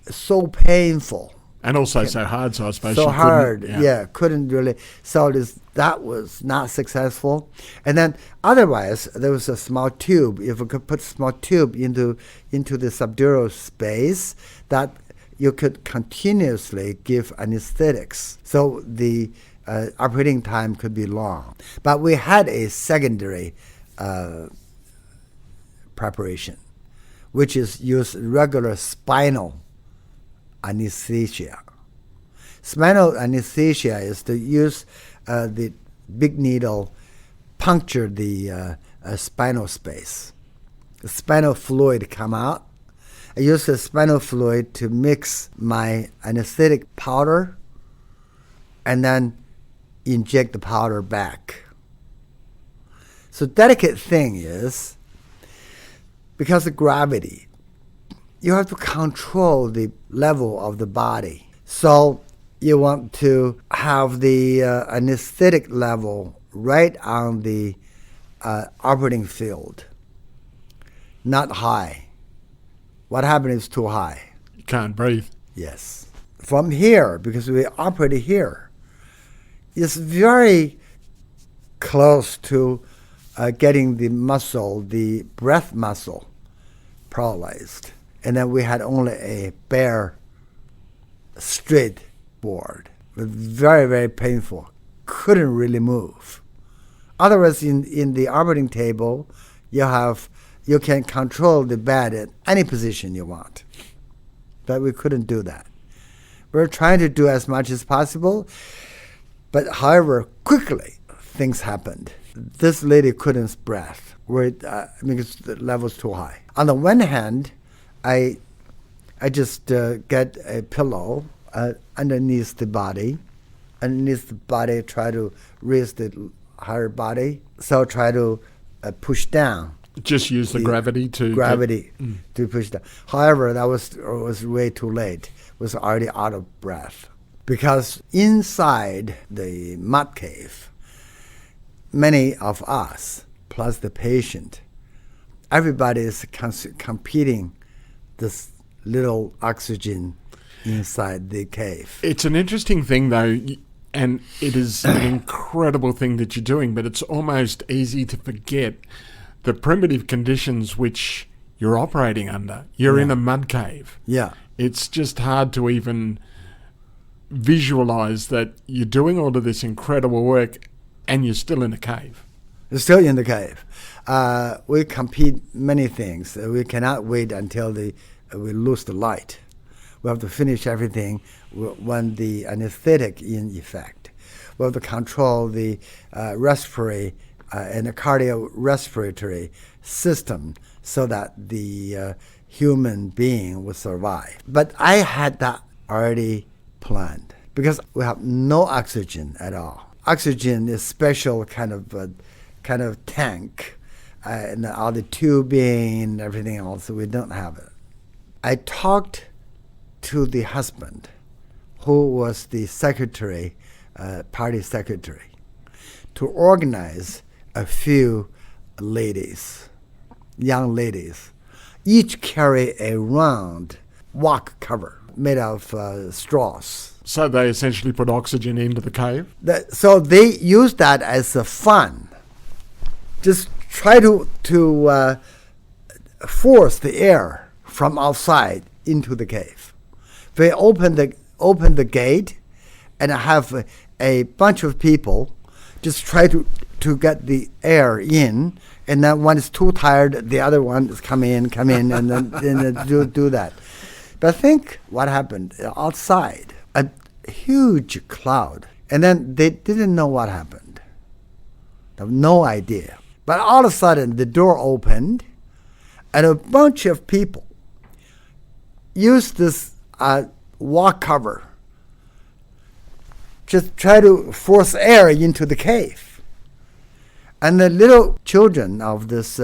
so painful. And also so hard, so I suppose So you hard, couldn't, couldn't really. So that was not successful. And then otherwise, there was a small tube. If we could put a small tube into the subdural space, that you could continuously give anesthetics. So the operating time could be long. But we had a secondary preparation, which is use regular spinal anesthesia. Spinal anesthesia is to use the big needle puncture the spinal space. The spinal fluid come out. I use the spinal fluid to mix my anesthetic powder and then inject the powder back. So delicate thing is, because of gravity, you have to control the level of the body. So you want to have the anesthetic level right on the operating field, not high. What happens is too high. You can't breathe. Yes. From here, because we operate here, it's very close to getting the muscle, the breath muscle, paralyzed. And then we had only a bare, straight board. It was very, very painful. Couldn't really move. Otherwise, in the operating table, you can control the bed at any position you want. But we couldn't do that. We're trying to do as much as possible, but however, quickly things happened. This lady couldn't breathe because the level's too high. On the one hand, I just get a pillow underneath the body, try to raise the higher body, so try to push down. Just use the gravity to push down. However, that was way too late. Was already out of breath. Because inside the mud cave, many of us, plus the patient, everybody is competing this little oxygen inside the cave. It's an interesting thing, though, and it is an incredible thing that you're doing, but it's almost easy to forget the primitive conditions which you're operating under. You're in a mud cave. Yeah. It's just hard to even visualize that you're doing all of this incredible work and you're still in a cave. You're still in the cave. We compete many things. We cannot wait until we lose the light. We have to finish everything when the anesthetic in effect. We have to control the respiratory and the cardiorespiratory system so that the human being will survive. But I had that already planned because we have no oxygen at all. Oxygen is special kind of tank, and all the tubing and everything else. We don't have it. I talked to the husband, who was the secretary, party secretary, to organize a few ladies, young ladies, each carry a round walk cover made of straws. So they essentially put oxygen into the cave? So they use that as a fun. Just try to force the air from outside into the cave. They open the gate and have a bunch of people just try to get the air in, and then one is too tired, the other one is come in, and then do that. But think what happened outside, a huge cloud, and then they didn't know what happened. They have no idea. But all of a sudden, the door opened, and a bunch of people used this wall cover, just try to force air into the cave. And the little children of this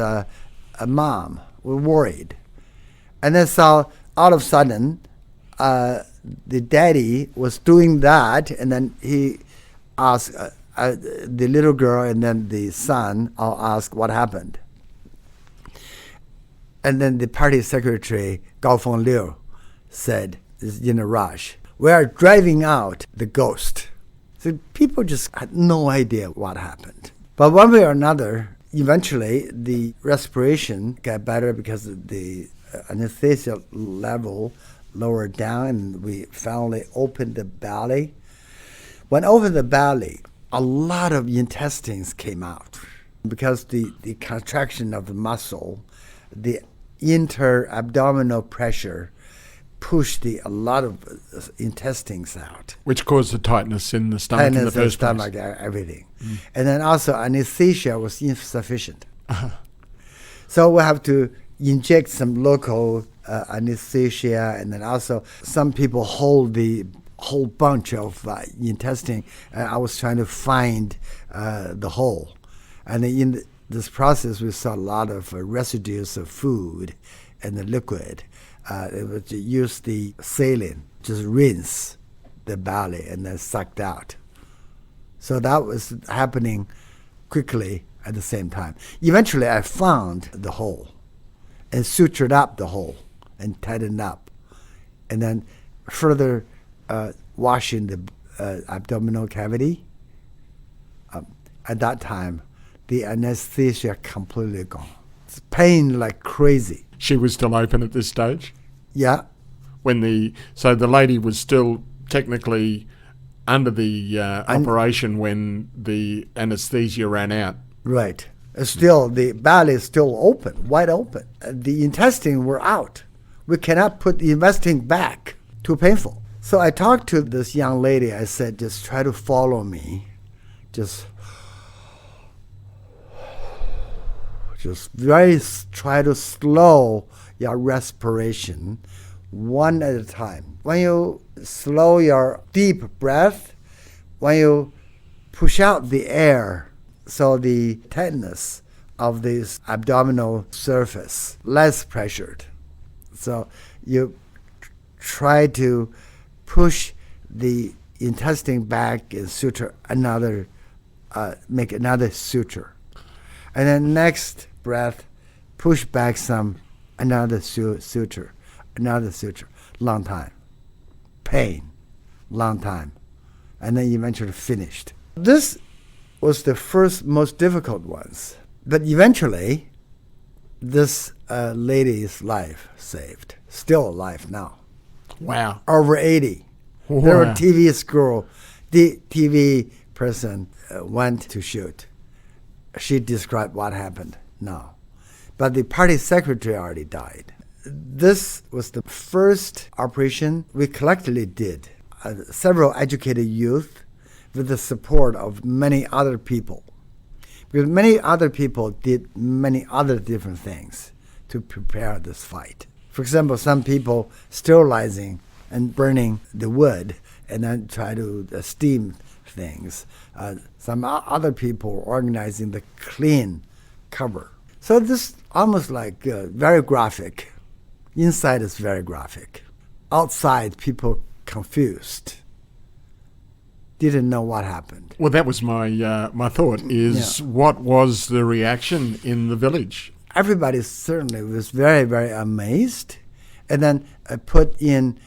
mom were worried. And then saw all of a sudden, the daddy was doing that, and then he asked the little girl and then the son all asked what happened. And then the party secretary, Gao Fengliu, said, in a rush, "We are driving out the ghost." So people just had no idea what happened. But one way or another, eventually the respiration got better because the anesthesia level lowered down, and we finally opened the belly. When opened the belly, a lot of intestines came out because the contraction of the muscle, the inter-abdominal pressure push a lot of intestines out. Which caused the tightness in the stomach in the Tightness in the first place. stomach, everything. And then also anesthesia was insufficient. So we have to inject some local anesthesia, and then also some people hold the whole bunch of intestine. I was trying to find the hole. And in this process, we saw a lot of residues of food and the liquid. It would use the saline, just rinse the belly and then sucked out. So that was happening quickly at the same time. Eventually, I found the hole and sutured up the hole and tightened up. And then further washing the abdominal cavity. At that time, the anesthesia completely gone. It's pain like crazy. She was still open at this stage? Yeah. So the lady was still technically under the operation when the anesthesia ran out. Right. Still, the belly is still open, wide open. The intestine were out. We cannot put the intestine back. Too painful. So I talked to this young lady. I said, just try to follow me. Just try to slow your respiration one at a time. When you slow your deep breath, when you push out the air, so the tightness of this abdominal surface less pressured. So you try to push the intestine back and suture another, make another suture. And then next breath, push back some, another suture, long time. Pain, long time. And then eventually finished. This was the first most difficult ones. But eventually, this lady's life saved. Still alive now. Wow. Over 80. Wow. There were TV school, the TV person went to shoot. She described what happened now. But the party secretary already died. This was the first operation we collectively did. Several educated youth with the support of many other people. Because many other people did many other different things to prepare this fight. For example, some people sterilizing and burning the wood and then try to steam things. Some other people organizing the clean cover. So this almost like very graphic. Inside is very graphic. Outside, people confused. Didn't know what happened. Well, that was my thought, is what was the reaction in the village? Everybody certainly was very, very amazed, and then put in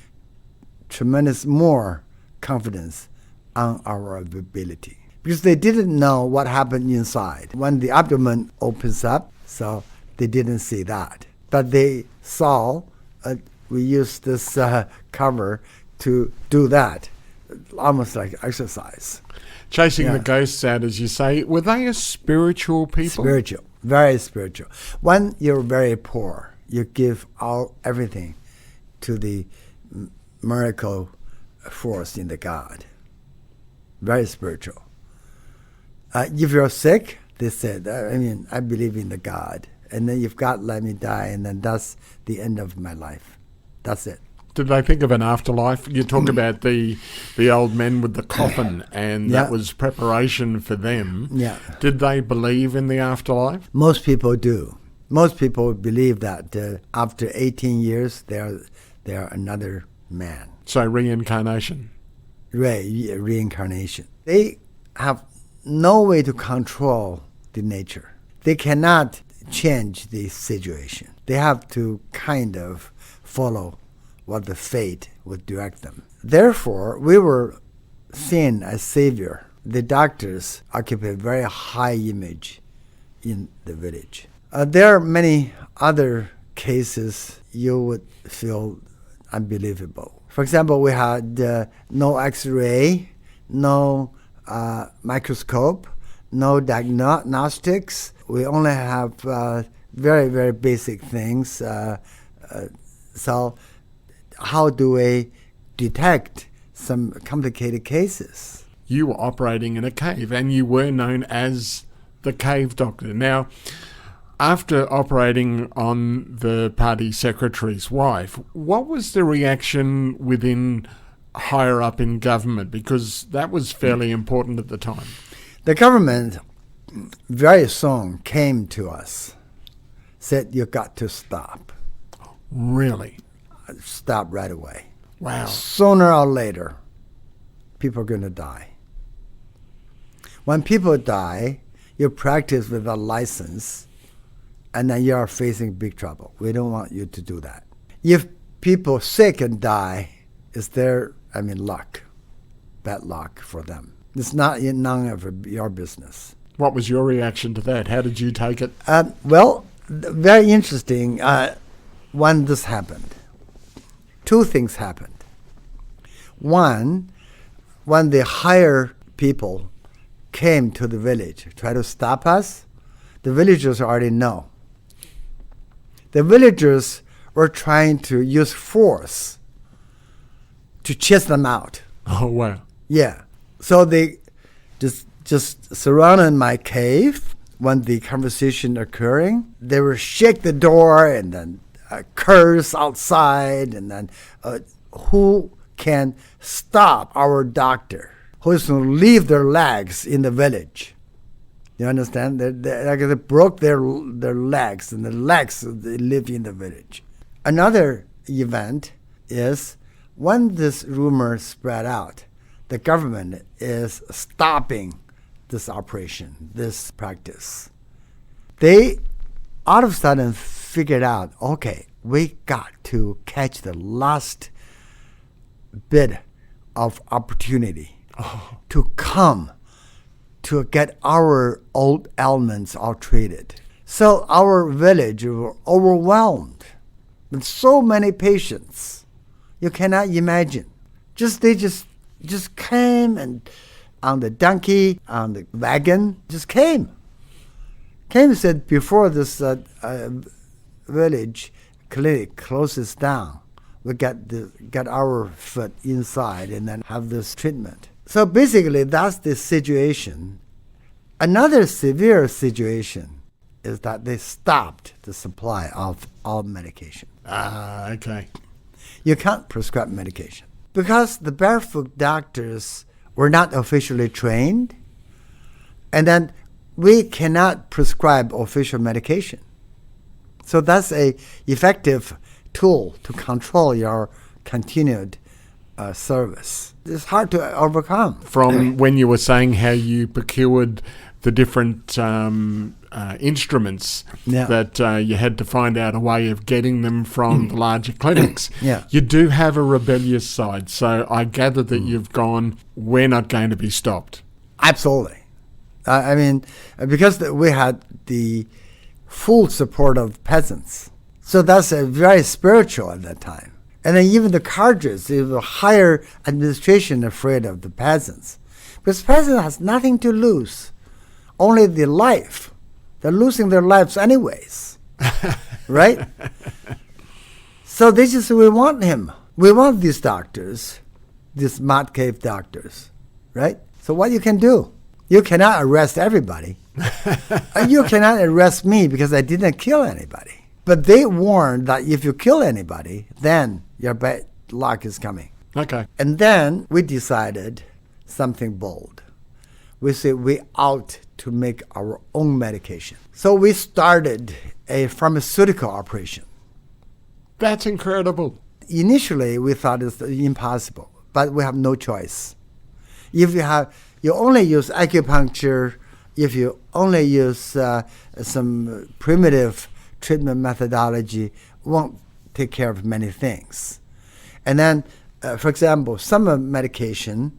tremendous more confidence on our ability. Because they didn't know what happened inside. When the abdomen opens up, so they didn't see that. But they saw we used this cover to do that, almost like exercise. Chasing the ghosts out, as you say, were they a spiritual people? Spiritual, very spiritual. When you're very poor, you give everything to the miracle force in the God. Very spiritual. If you're sick, they said, I believe in the God. And then if God let me die, and then that's the end of my life. That's it. Did they think of an afterlife? You talk about the old men with the coffin, and that was preparation for them. Yeah. Did they believe in the afterlife? Most people do. Most people believe that after 18 years, they are another man. So reincarnation. Reincarnation. They have no way to control the nature. They cannot change the situation. They have to kind of follow what the fate would direct them. Therefore, we were seen as savior. The doctors occupy a very high image in the village. There are many other cases you would feel unbelievable. For example, we had no X-ray, no microscope, no diagnostics. We only have very, very basic things. So how do we detect some complicated cases? You were operating in a cave, and you were known as the cave doctor. Now, after operating on the party secretary's wife, what was the reaction within higher up in government? Because that was fairly important at the time. The government very soon came to us, said, you got to stop. Really? Stop right away. Wow. Sooner or later, people are going to die. When people die, you practice with a license, and then you are facing big trouble. We don't want you to do that. If people sick and die, it's their, luck, bad luck for them. It's not none of your business. What was your reaction to that? How did you take it? Very interesting. When this happened, two things happened. One, when the higher people came to the village, try to stop us, the villagers already know. The villagers were trying to use force to chase them out. Oh, wow. Yeah. So they just surrounded my cave when the conversation occurring. They would shake the door and then curse outside, and then who can stop our doctor? Who is going to leave their legs in the village? You understand? They broke their legs, and the legs they live in the village. Another event is when this rumor spread out, the government is stopping this operation, this practice. They all of a sudden figured out, okay, we got to catch the last bit of opportunity to come to get our old ailments all treated. So our village were overwhelmed with so many patients. You cannot imagine. They just came, and on the donkey, on the wagon, just came. Came and said, before this village clinic closes down, we get our foot inside and then have this treatment. So basically, that's the situation. Another severe situation is that they stopped the supply of all medication. Ah, okay. You can't prescribe medication because the barefoot doctors were not officially trained, and then we cannot prescribe official medication. So that's a effective tool to control your continued service. It's hard to overcome. From when you were saying how you procured the different instruments that you had to find out a way of getting them from the larger clinics. Yeah. You do have a rebellious side, so I gather that you've gone, we're not going to be stopped. Absolutely. Because we had the full support of peasants. So that's very spiritual at that time. And then even the cadres, the higher administration afraid of the peasants. Because peasants has nothing to lose, only the life. They're losing their lives anyways, right? So we want him. We want these doctors, these mud cave doctors, right? So what you can do? You cannot arrest everybody. And you cannot arrest me because I didn't kill anybody. But they warned that if you kill anybody, then your bad luck is coming. Okay. And then we decided something bold. We said we ought to make our own medication. So we started a pharmaceutical operation. That's incredible. Initially, we thought it's impossible, but we have no choice. If you only use acupuncture, if you only use some primitive treatment methodology, won't take care of many things. And then, for example, some medication,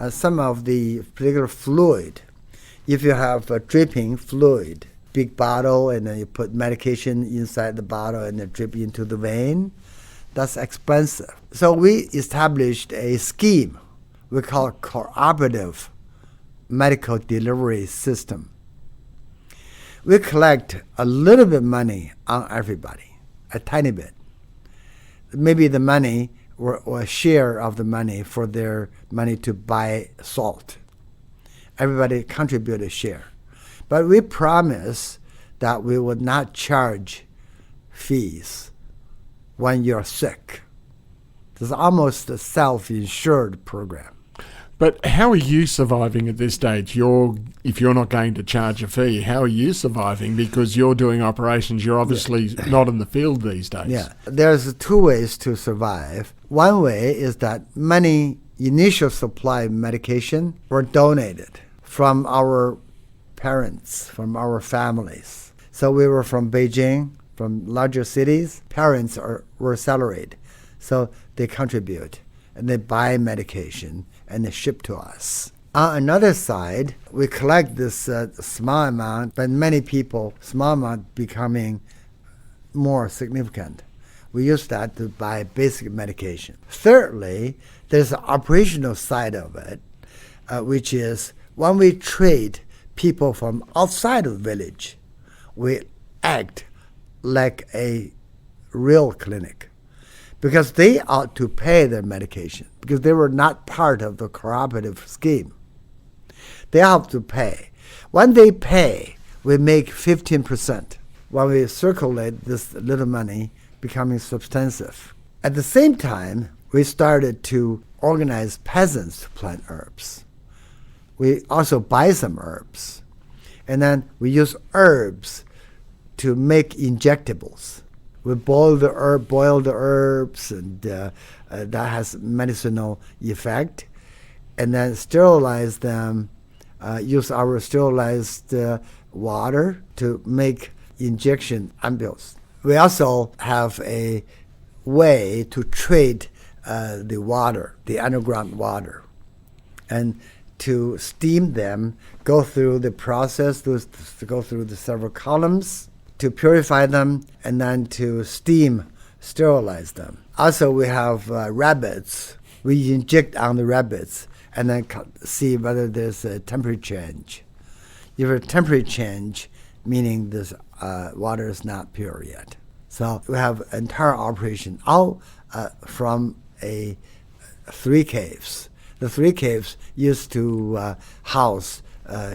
some of the particular fluid, if you have a dripping fluid, big bottle, and then you put medication inside the bottle and then drip into the vein, that's expensive. So we established a scheme we call cooperative medical delivery system. We collect a little bit money on everybody, a tiny bit. Maybe the money or a share of the money for their money to buy salt. Everybody contribute a share. But we promise that we would not charge fees when you're sick. It's almost a self-insured program. But how are you surviving at this stage? If you're not going to charge a fee, how are you surviving? Because you're doing operations, you're obviously not in the field these days. Yeah, there's two ways to survive. One way is that many initial supply medication were donated from our parents, from our families. So we were from Beijing, from larger cities. Parents were salaried, so they contribute and they buy medication and they ship to us. On another side, we collect this small amount, but many people, small amount becoming more significant. We use that to buy basic medication. Thirdly, there's the operational side of it, which is when we treat people from outside of the village, we act like a real clinic, because they ought to pay their medication, because they were not part of the cooperative scheme. They have to pay. When they pay, we make 15%. When we circulate this little money, becoming substantive. At the same time, we started to organize peasants to plant herbs. We also buy some herbs. And then we use herbs to make injectables. We boil the herbs, and that has medicinal effect. And then sterilize them, use our sterilized water to make injection ampules. We also have a way to treat the water, the underground water, and to steam them, go through the process, to go through the several columns, to purify them, and then to sterilize them. Also, we have rabbits. We inject on the rabbits and then see whether there's a temperature change. If a temperature change, meaning this water is not pure yet. So we have entire operation all from 3 caves. The 3 caves used to house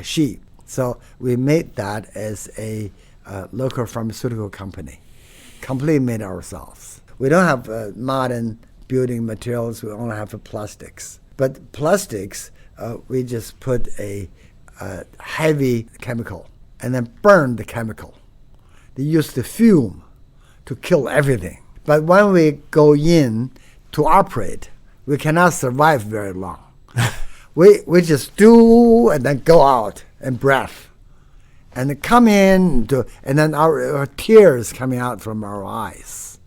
sheep. So we made that as a local pharmaceutical company, completely made ourselves. We don't have modern building materials, we only have plastics. But plastics, we just put a heavy chemical and then burn the chemical. They use the fume to kill everything. But when we go in to operate, we cannot survive very long. we just do and then go out and breath. And come in, and then our tears coming out from our eyes.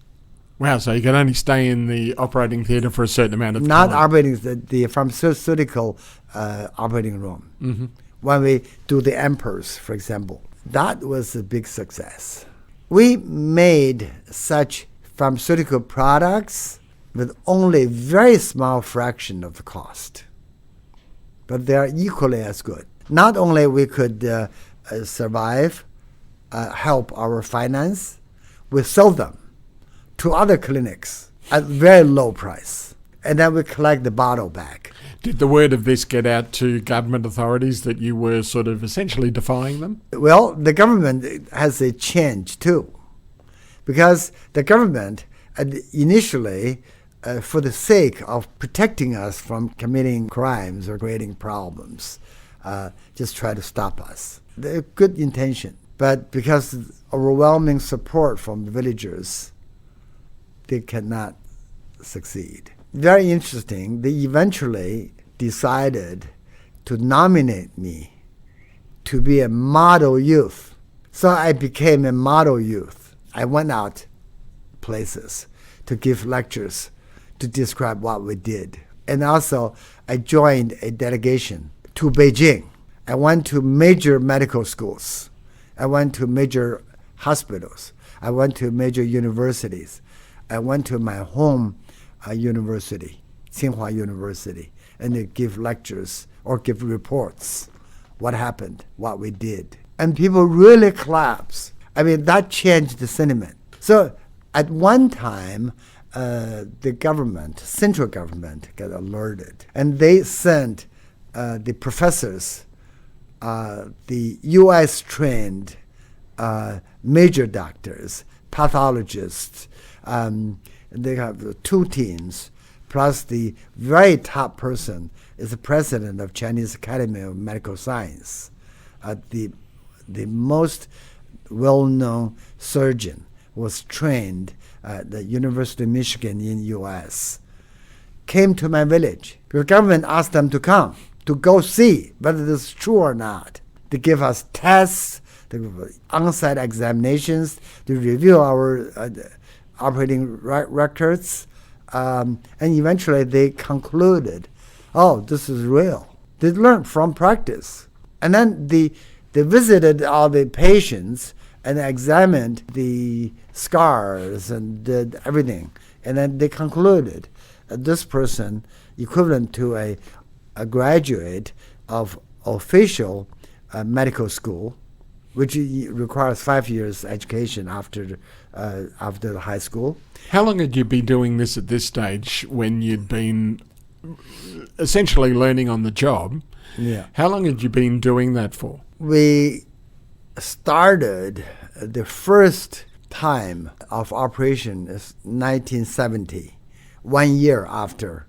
Wow, so you can only stay in the operating theatre for a certain amount of time. Not operating, the pharmaceutical operating room. Mm-hmm. When we do the Piepers, for example, that was a big success. We made such pharmaceutical products with only very small fraction of the cost, but they are equally as good. Not only we could survive, help our finance, we sell them to other clinics at very low price, and then we collect the bottle back. Did the word of this get out to government authorities that you were sort of essentially defying them? Well, the government has a change too, because the government initially, for the sake of protecting us from committing crimes or creating problems, just try to stop us. They're good intention, but because of overwhelming support from the villagers, they cannot succeed. Very interesting, they eventually decided to nominate me to be a model youth. So I became a model youth. I went out places to give lectures to describe what we did. And also, I joined a delegation to Beijing. I went to major medical schools. I went to major hospitals. I went to major universities. I went to my home university, Tsinghua University, and they give lectures or give reports, what happened, what we did. And people really claps. I mean, that changed the sentiment. So at one time, the government, central government, got alerted, and they sent the professors, the U.S. trained major doctors, pathologists. They have 2 teams, plus the very top person is the president of Chinese Academy of Medical Science, the most well-known surgeon was trained at the University of Michigan in U.S., came to my village. The government asked them to come, to go see whether this is true or not. They give us tests, they give us on-site examinations, they review our operating records, and eventually they concluded, oh, this is real. They learned from practice. And then they visited all the patients and examined the scars and did everything. And then they concluded this person equivalent to a graduate of official medical school, which requires 5 years education after the high school. How long had you been doing this at this stage when you'd been essentially learning on the job? Yeah. How long had you been doing that for? We started the first time of operation is 1970, 1 year after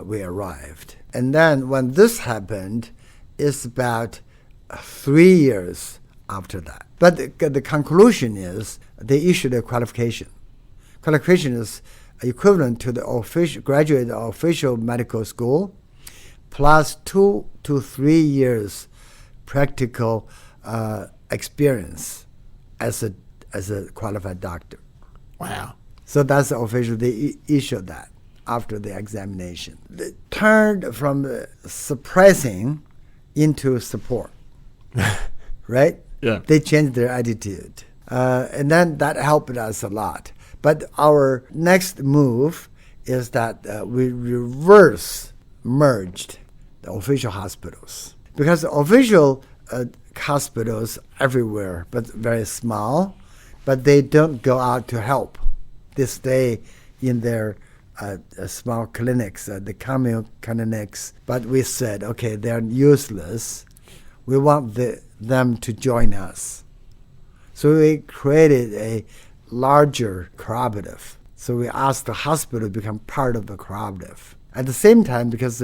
we arrived. And then when this happened, it's about 3 years after that. But the conclusion is they issued a qualification. Qualification is equivalent to the official graduate of official medical school plus 2 to 3 years practical experience as a qualified doctor. Wow. So that's the official. They issued that after the examination. They turned from suppressing into support, right? Yeah. They changed their attitude. And then that helped us a lot. But our next move is that we reverse merged the official hospitals. Because the official hospitals everywhere, but very small, but they don't go out to help. They stay in their small clinics, the commune clinics. But we said, okay, they're useless. We want them to join us. So we created a larger cooperative. So we asked the hospital to become part of the cooperative. At the same time, because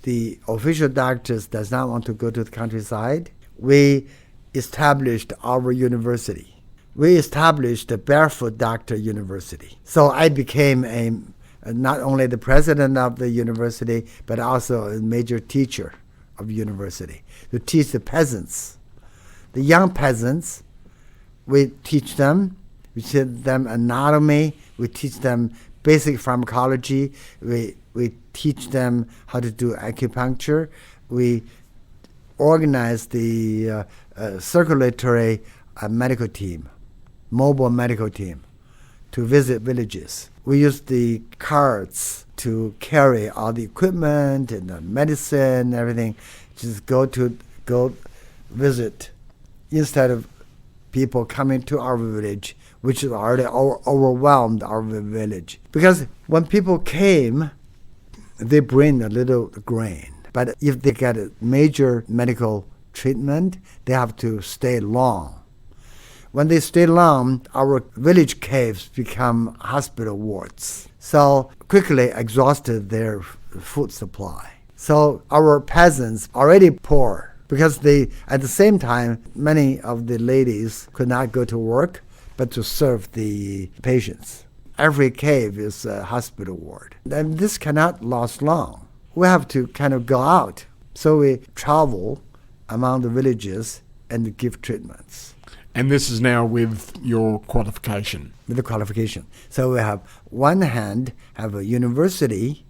the official doctors does not want to go to the countryside, we established our university. We established the Barefoot Doctor University. So I became not only the president of the university, but also a major teacher of the university to teach the peasants. The young peasants, we teach them. We teach them anatomy. We teach them basic pharmacology. We teach them how to do acupuncture. We organize the circulatory medical team, mobile medical team, to visit villages. We use the carts to carry all the equipment and the medicine, everything. Just go visit instead of people coming to our village, which is already overwhelmed our village. Because when people came, they bring a little grain. But if they get a major medical treatment, they have to stay long. When they stay long, our village caves become hospital wards. So quickly exhausted their food supply. So our peasants already poor because at the same time, many of the ladies could not go to work, but to serve the patients. Every cave is a hospital ward. And this cannot last long. We have to kind of go out. So we travel among the villages and give treatments. And this is now with your qualification. With the qualification. So we have one hand have a university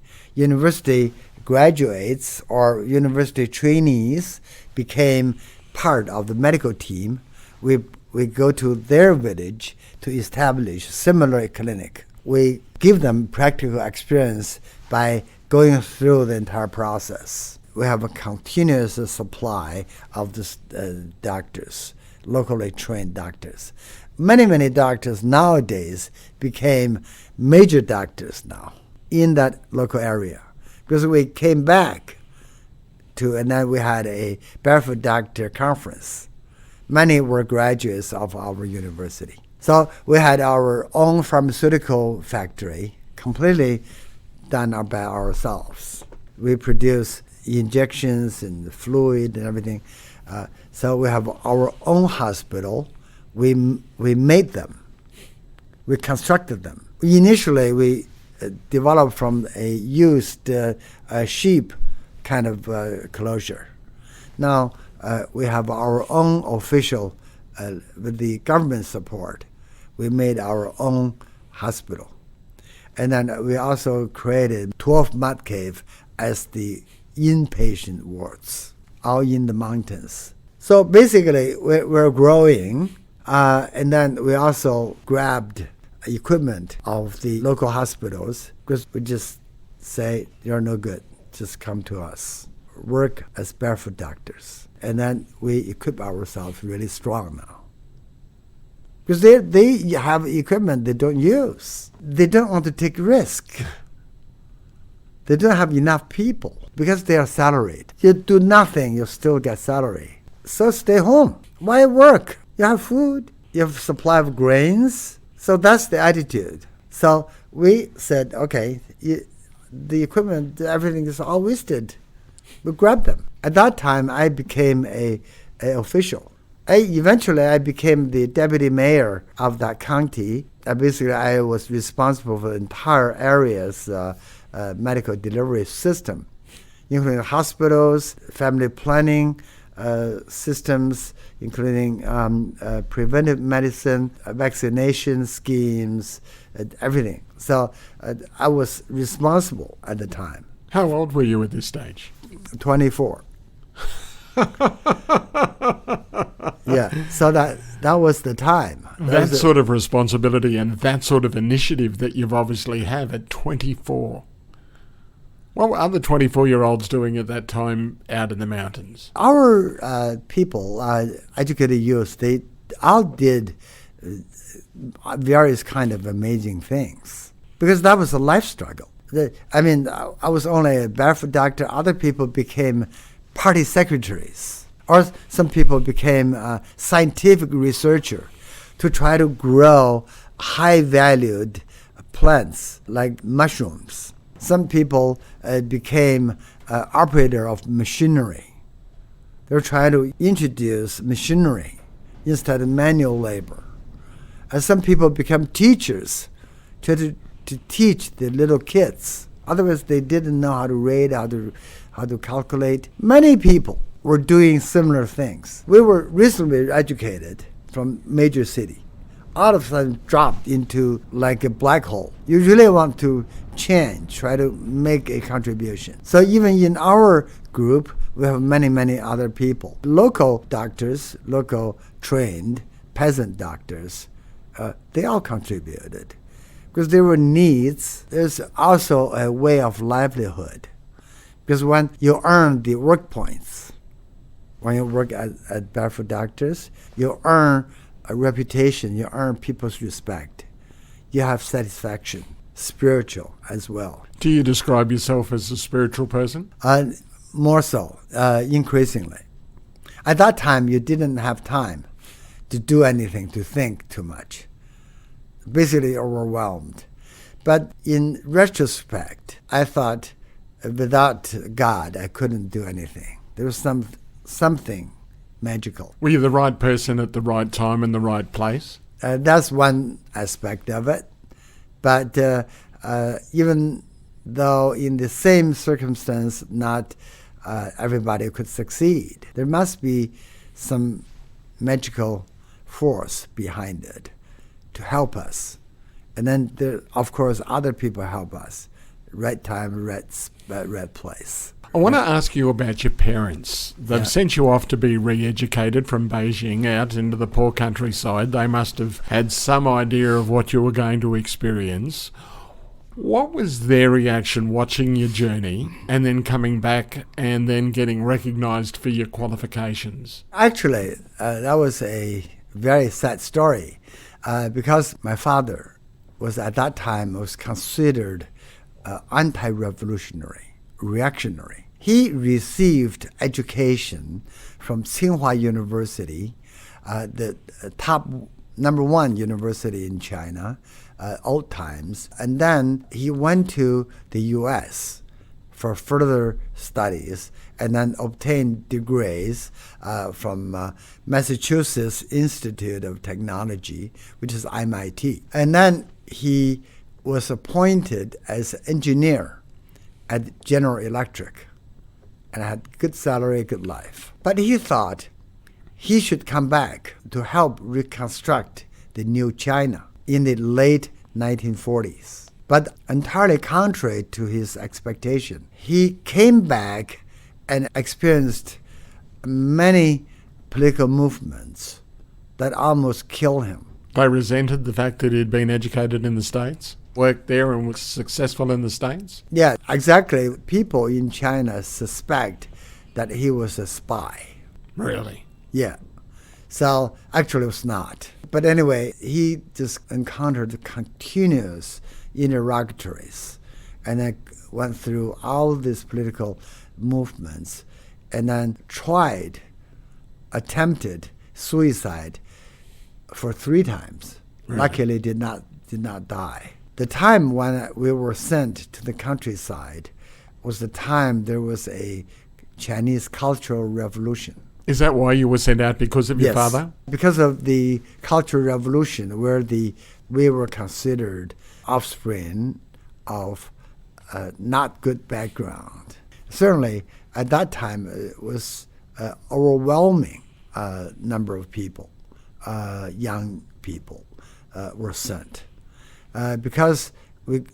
graduates or university trainees became part of the medical team. We go to their village to establish similar clinic. We give them practical experience by going through the entire process. We have a continuous supply of this doctors, locally trained doctors. Many doctors nowadays became major doctors now in that local area because we came back and then we had a barefoot doctor conference. Many were graduates of our university. So we had our own pharmaceutical factory completely done by ourselves. We produce injections and fluid and everything. So we have our own hospital. We made them. We constructed them. Initially, we developed from a used sheep kind of closure. Now we have our own official, with the government support, we made our own hospital. And then we also created 12 mud cave as the inpatient wards, out in the mountains. So basically, we're growing, and then we also grabbed equipment of the local hospitals because we just say, you're no good, just come to us. Work as barefoot doctors. And then we equip ourselves really strong now. Because they have equipment they don't use. They don't want to take risk. They don't have enough people because they are salaried. You do nothing, you still get salary. So stay home. Why work? You have food, you have supply of grains. So that's the attitude. So we said, okay, the equipment, everything is all wasted. We grab them. At that time, I became a official. Eventually, I became the deputy mayor of that county. Basically, I was responsible for the entire area's medical delivery system, including hospitals, family planning systems, including preventive medicine, vaccination schemes, everything. So I was responsible at the time. How old were you at this stage? 24. Yeah, so that was the time. That sort of responsibility and that sort of initiative that you've obviously have at 24. What were other 24-year-olds doing at that time out in the mountains? Our people, educated youth, they all did various kind of amazing things because that was a life struggle. I was only a barefoot doctor. Other people became party secretaries, or some people became scientific researcher to try to grow high-valued plants like mushrooms. Some people became operator of machinery. They're trying to introduce machinery instead of manual labor. And some people become teachers to teach the little kids. Otherwise, they didn't know how to read, how to calculate. Many people were doing similar things. We were reasonably educated from major city. All of a sudden dropped into like a black hole. You really want to change, try to make a contribution. So even in our group, we have many other people. Local doctors, local trained peasant doctors, they all contributed. Because there were needs, there's also a way of livelihood. Because when you earn the work points, when you work at barefoot doctors, you earn a reputation, you earn people's respect. You have satisfaction, spiritual as well. Do you describe yourself as a spiritual person? More so, increasingly. At that time, you didn't have time to do anything, to think too much. Basically overwhelmed. But in retrospect, I thought without God, I couldn't do anything. There was something magical. Were you the right person at the right time in the right place? That's one aspect of it. But even though in the same circumstance, not everybody could succeed, there must be some magical force behind it to help us. And then, there, of course, other people help us. Right time, right place. I want to ask you about your parents. They've sent you off to be re-educated from Beijing out into the poor countryside. They must have had some idea of what you were going to experience. What was their reaction watching your journey and then coming back and then getting recognised for your qualifications? Actually, that was a very sad story because my father was at that time was considered anti-revolutionary, reactionary. He received education from Tsinghua University, the top number one university in China, old times. And then he went to the U.S. for further studies and then obtained degrees from Massachusetts Institute of Technology, which is MIT. And then he was appointed as engineer at General Electric and had good salary, good life. But he thought he should come back to help reconstruct the new China in the late 1940s. But entirely contrary to his expectation, he came back and experienced many political movements that almost killed him. They resented the fact that he'd been educated in the States, worked there and was successful in the States? Yeah, exactly. People in China suspect that he was a spy. Really? Yeah. So actually it was not. But anyway, he just encountered continuous interrogatories and then went through all these political movements and then attempted suicide for 3 times. Really? Luckily did not die. The time when we were sent to the countryside was the time there was a Chinese Cultural Revolution. Is that why you were sent out, because of your father? Because of the Cultural Revolution, where we were considered offspring of not good background. Certainly, at that time, it was an overwhelming number of people, young people, were sent because we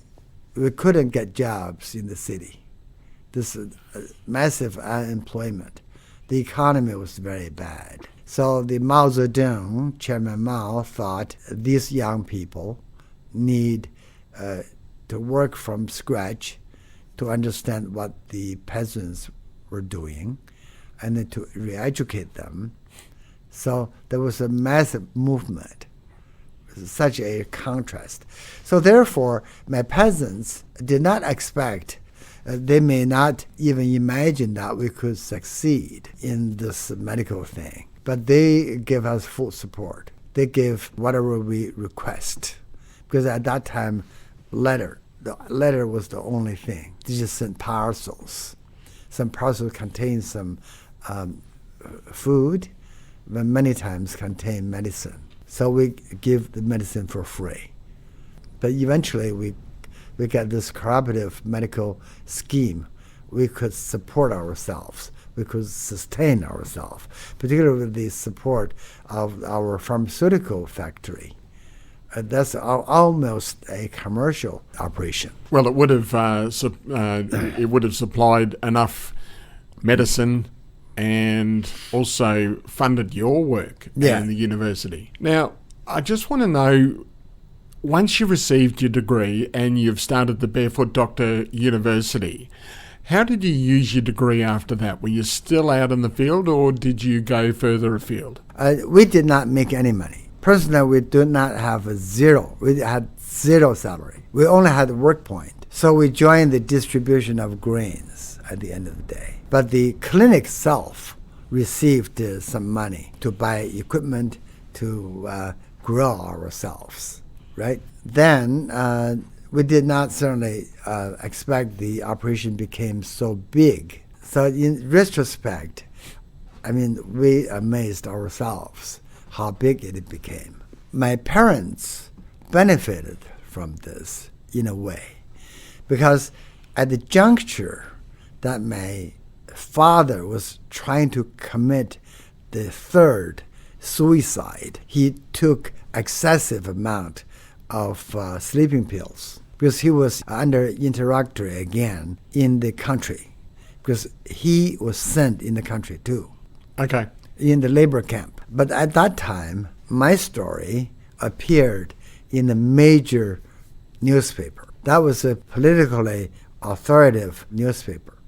couldn't get jobs in the city. This massive unemployment. The economy was very bad. So the Mao Zedong, Chairman Mao, thought these young people need to work from scratch to understand what the peasants were doing and then to re-educate them. So there was a massive movement, such a contrast. So therefore, my peasants did not expect they may not even imagine that we could succeed in this medical thing. But they give us full support. They give whatever we request. Because at that time, the letter was the only thing. They just sent parcels. Some parcels contain some food, but many times contain medicine. So we give the medicine for free. But eventually we got this cooperative medical scheme. We could support ourselves. We could sustain ourselves, particularly with the support of our pharmaceutical factory. That's almost a commercial operation. Well, it would have supplied enough medicine and also funded your work in the university. Now, I just want to know, once you received your degree and you've started the Barefoot Doctor University, how did you use your degree after that? Were you still out in the field, or did you go further afield? We did not make any money. Personally, we did not have zero. We had zero salary. We only had a work point. So we joined the distribution of grains at the end of the day. But the clinic itself received some money to buy equipment to grow ourselves. Right? Then we did not certainly expect the operation became so big. So in retrospect, I mean, we amazed ourselves how big it became. My parents benefited from this in a way, because at the juncture that my father was trying to commit the third suicide, he took excessive amount of sleeping pills because he was under interrogatory again in the country, because he was sent in the country too. Okay. In the labor camp. But at that time, my story appeared in a major newspaper. That was a politically authoritative newspaper.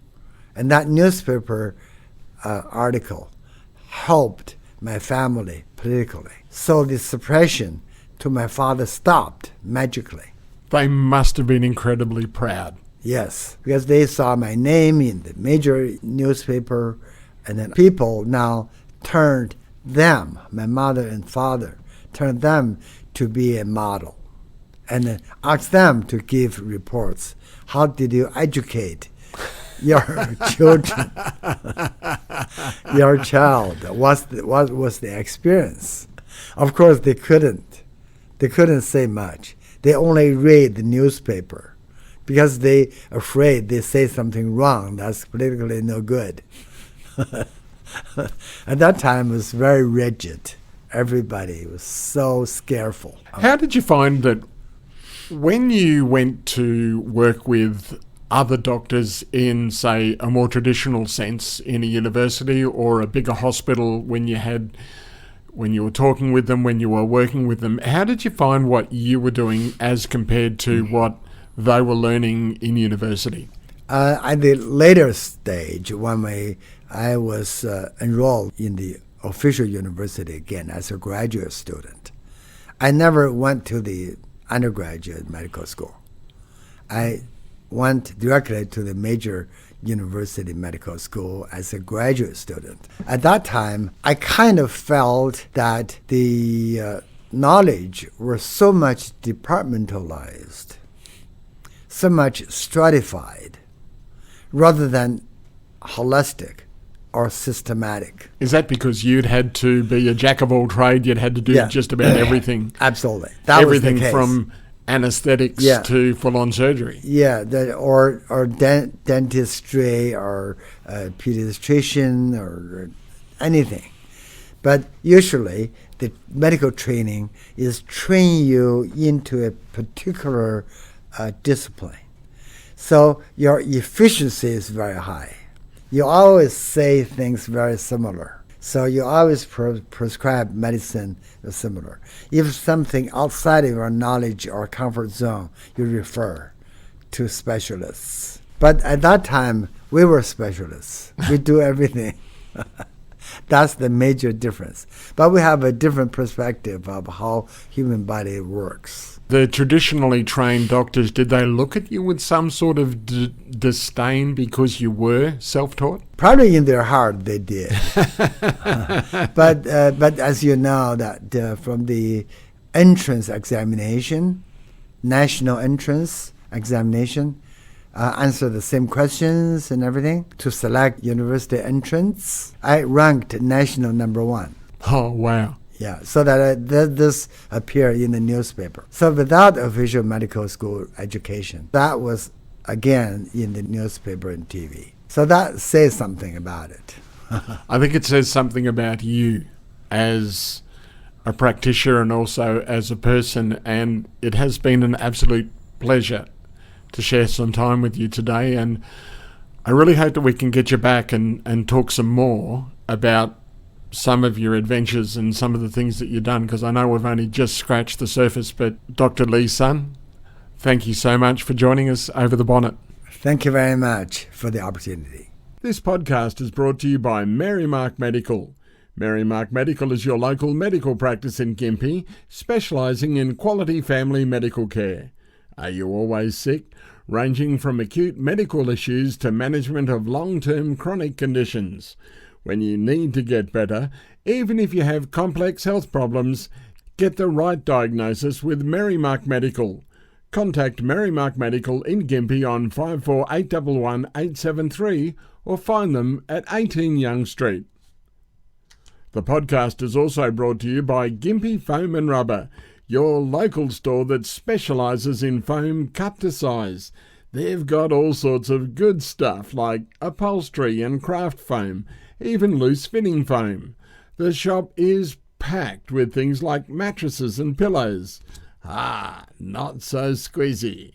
And that newspaper article helped my family politically. So the suppression to my father stopped magically. They must have been incredibly proud. Yes, because they saw my name in the major newspaper, and then people now turned them, my mother and father, turned them to be a model, and then asked them to give reports. How did you educate your children, your child? What was the experience? Of course, they couldn't. They couldn't say much. They only read the newspaper because they afraid they say something wrong that's politically no good. At that time, it was very rigid. Everybody was so scareful. How did you find that when you went to work with other doctors in, say, a more traditional sense in a university or a bigger hospital, when you were talking with them, when you were working with them, how did you find what you were doing as compared to what they were learning in university? At the later stage, when I was enrolled in the official university again as a graduate student, I never went to the undergraduate medical school. I went directly to the major university medical school as a graduate student. At that time, I kind of felt that the knowledge was so much departmentalized, so much stratified, rather than holistic or systematic. Is that because you'd had to be a jack of all trade, you'd had to do just about everything? Absolutely. That everything was the case. From anesthetics to full-on surgery. Yeah, or dentistry or pediatrician or anything. But usually the medical training is train you into a particular discipline. So your efficiency is very high. You always say things very similar. So you always prescribe medicine similar. If something outside of your knowledge or comfort zone, you refer to specialists. But at that time, we were specialists. We do everything. That's the major difference. But we have a different perspective of how human body works. The traditionally trained doctors, did they look at you with some sort of disdain because you were self-taught? Probably in their heart they did. But as you know, that from the entrance examination, national entrance examination, answer the same questions and everything to select university entrance, I ranked national number 1. Oh, wow. Yeah, so that this appeared in the newspaper. So without official medical school education, that was again in the newspaper and TV. So that says something about it. I think it says something about you as a practitioner and also as a person, and it has been an absolute pleasure to share some time with you today, and I really hope that we can get you back and talk some more about some of your adventures and some of the things that you've done, because I know we've only just scratched the surface. But Dr. Lizhe Sun, thank you so much for joining us over the bonnet. Thank you very much for the opportunity. This podcast is brought to you by Merrimark Medical. Merrimark Medical is your local medical practice in Gympie, specialising in quality family medical care. Are you always sick? Ranging from acute medical issues to management of long-term chronic conditions. When you need to get better, even if you have complex health problems, get the right diagnosis with Merrimark Medical. Contact Merrimark Medical in Gympie on 54811 873 or find them at 18 Young Street. The podcast is also brought to you by Gympie Foam and Rubber, your local store that specialises in foam cut to size. They've got all sorts of good stuff like upholstery and craft foam, even loose fitting foam. The shop is packed with things like mattresses and pillows. Not so squeezy.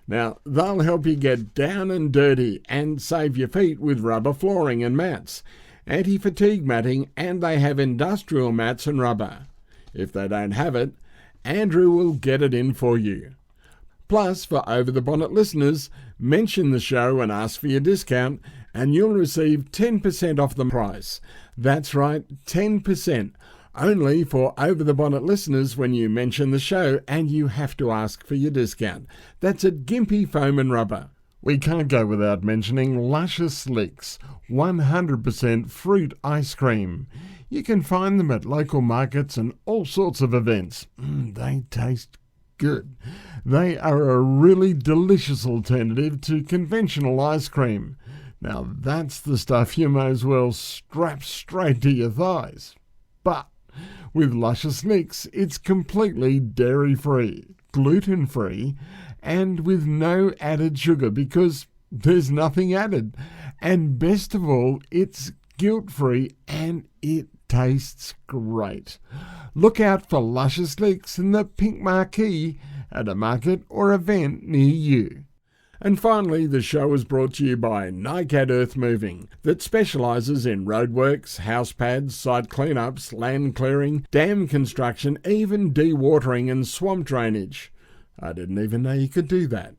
Now, they'll help you get down and dirty and save your feet with rubber flooring and mats, anti-fatigue matting, and they have industrial mats and rubber. If they don't have it, Andrew will get it in for you. Plus, for Over the Bonnet listeners, mention the show and ask for your discount, and you'll receive 10% off the price. That's right, 10% Only for Over the Bonnet listeners when you mention the show, and you have to ask for your discount. That's at Gympie Foam and Rubber. We can't go without mentioning Luscious Licks, 100% fruit ice cream. You can find them at local markets and all sorts of events. They taste good. They are a really delicious alternative to conventional ice cream. Now that's the stuff you may as well strap straight to your thighs. But with Luscious Licks, it's completely dairy-free, gluten-free, and with no added sugar because there's nothing added. And best of all, it's guilt-free and it tastes great. Look out for Luscious Licks in the pink marquee at a market or event near you. And finally, the show is brought to you by Nycat Earth Moving, that specialises in roadworks, house pads, site cleanups, land clearing, dam construction, even dewatering and swamp drainage. I didn't even know you could do that.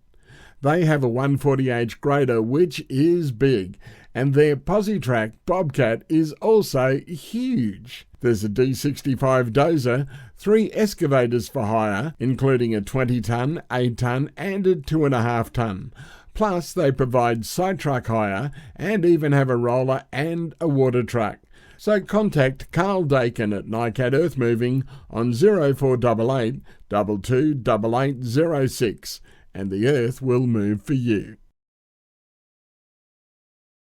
They have a 140H grader, which is big, and their Posi-Track Bobcat is also huge. There's a D65 dozer, 3 excavators for hire, including a 20-tonne, 8-tonne and a 2.5-tonne. Plus, they provide side truck hire and even have a roller and a water truck. So contact Carl Dakin at Nycat Earth Moving on 0488 228806 and the earth will move for you.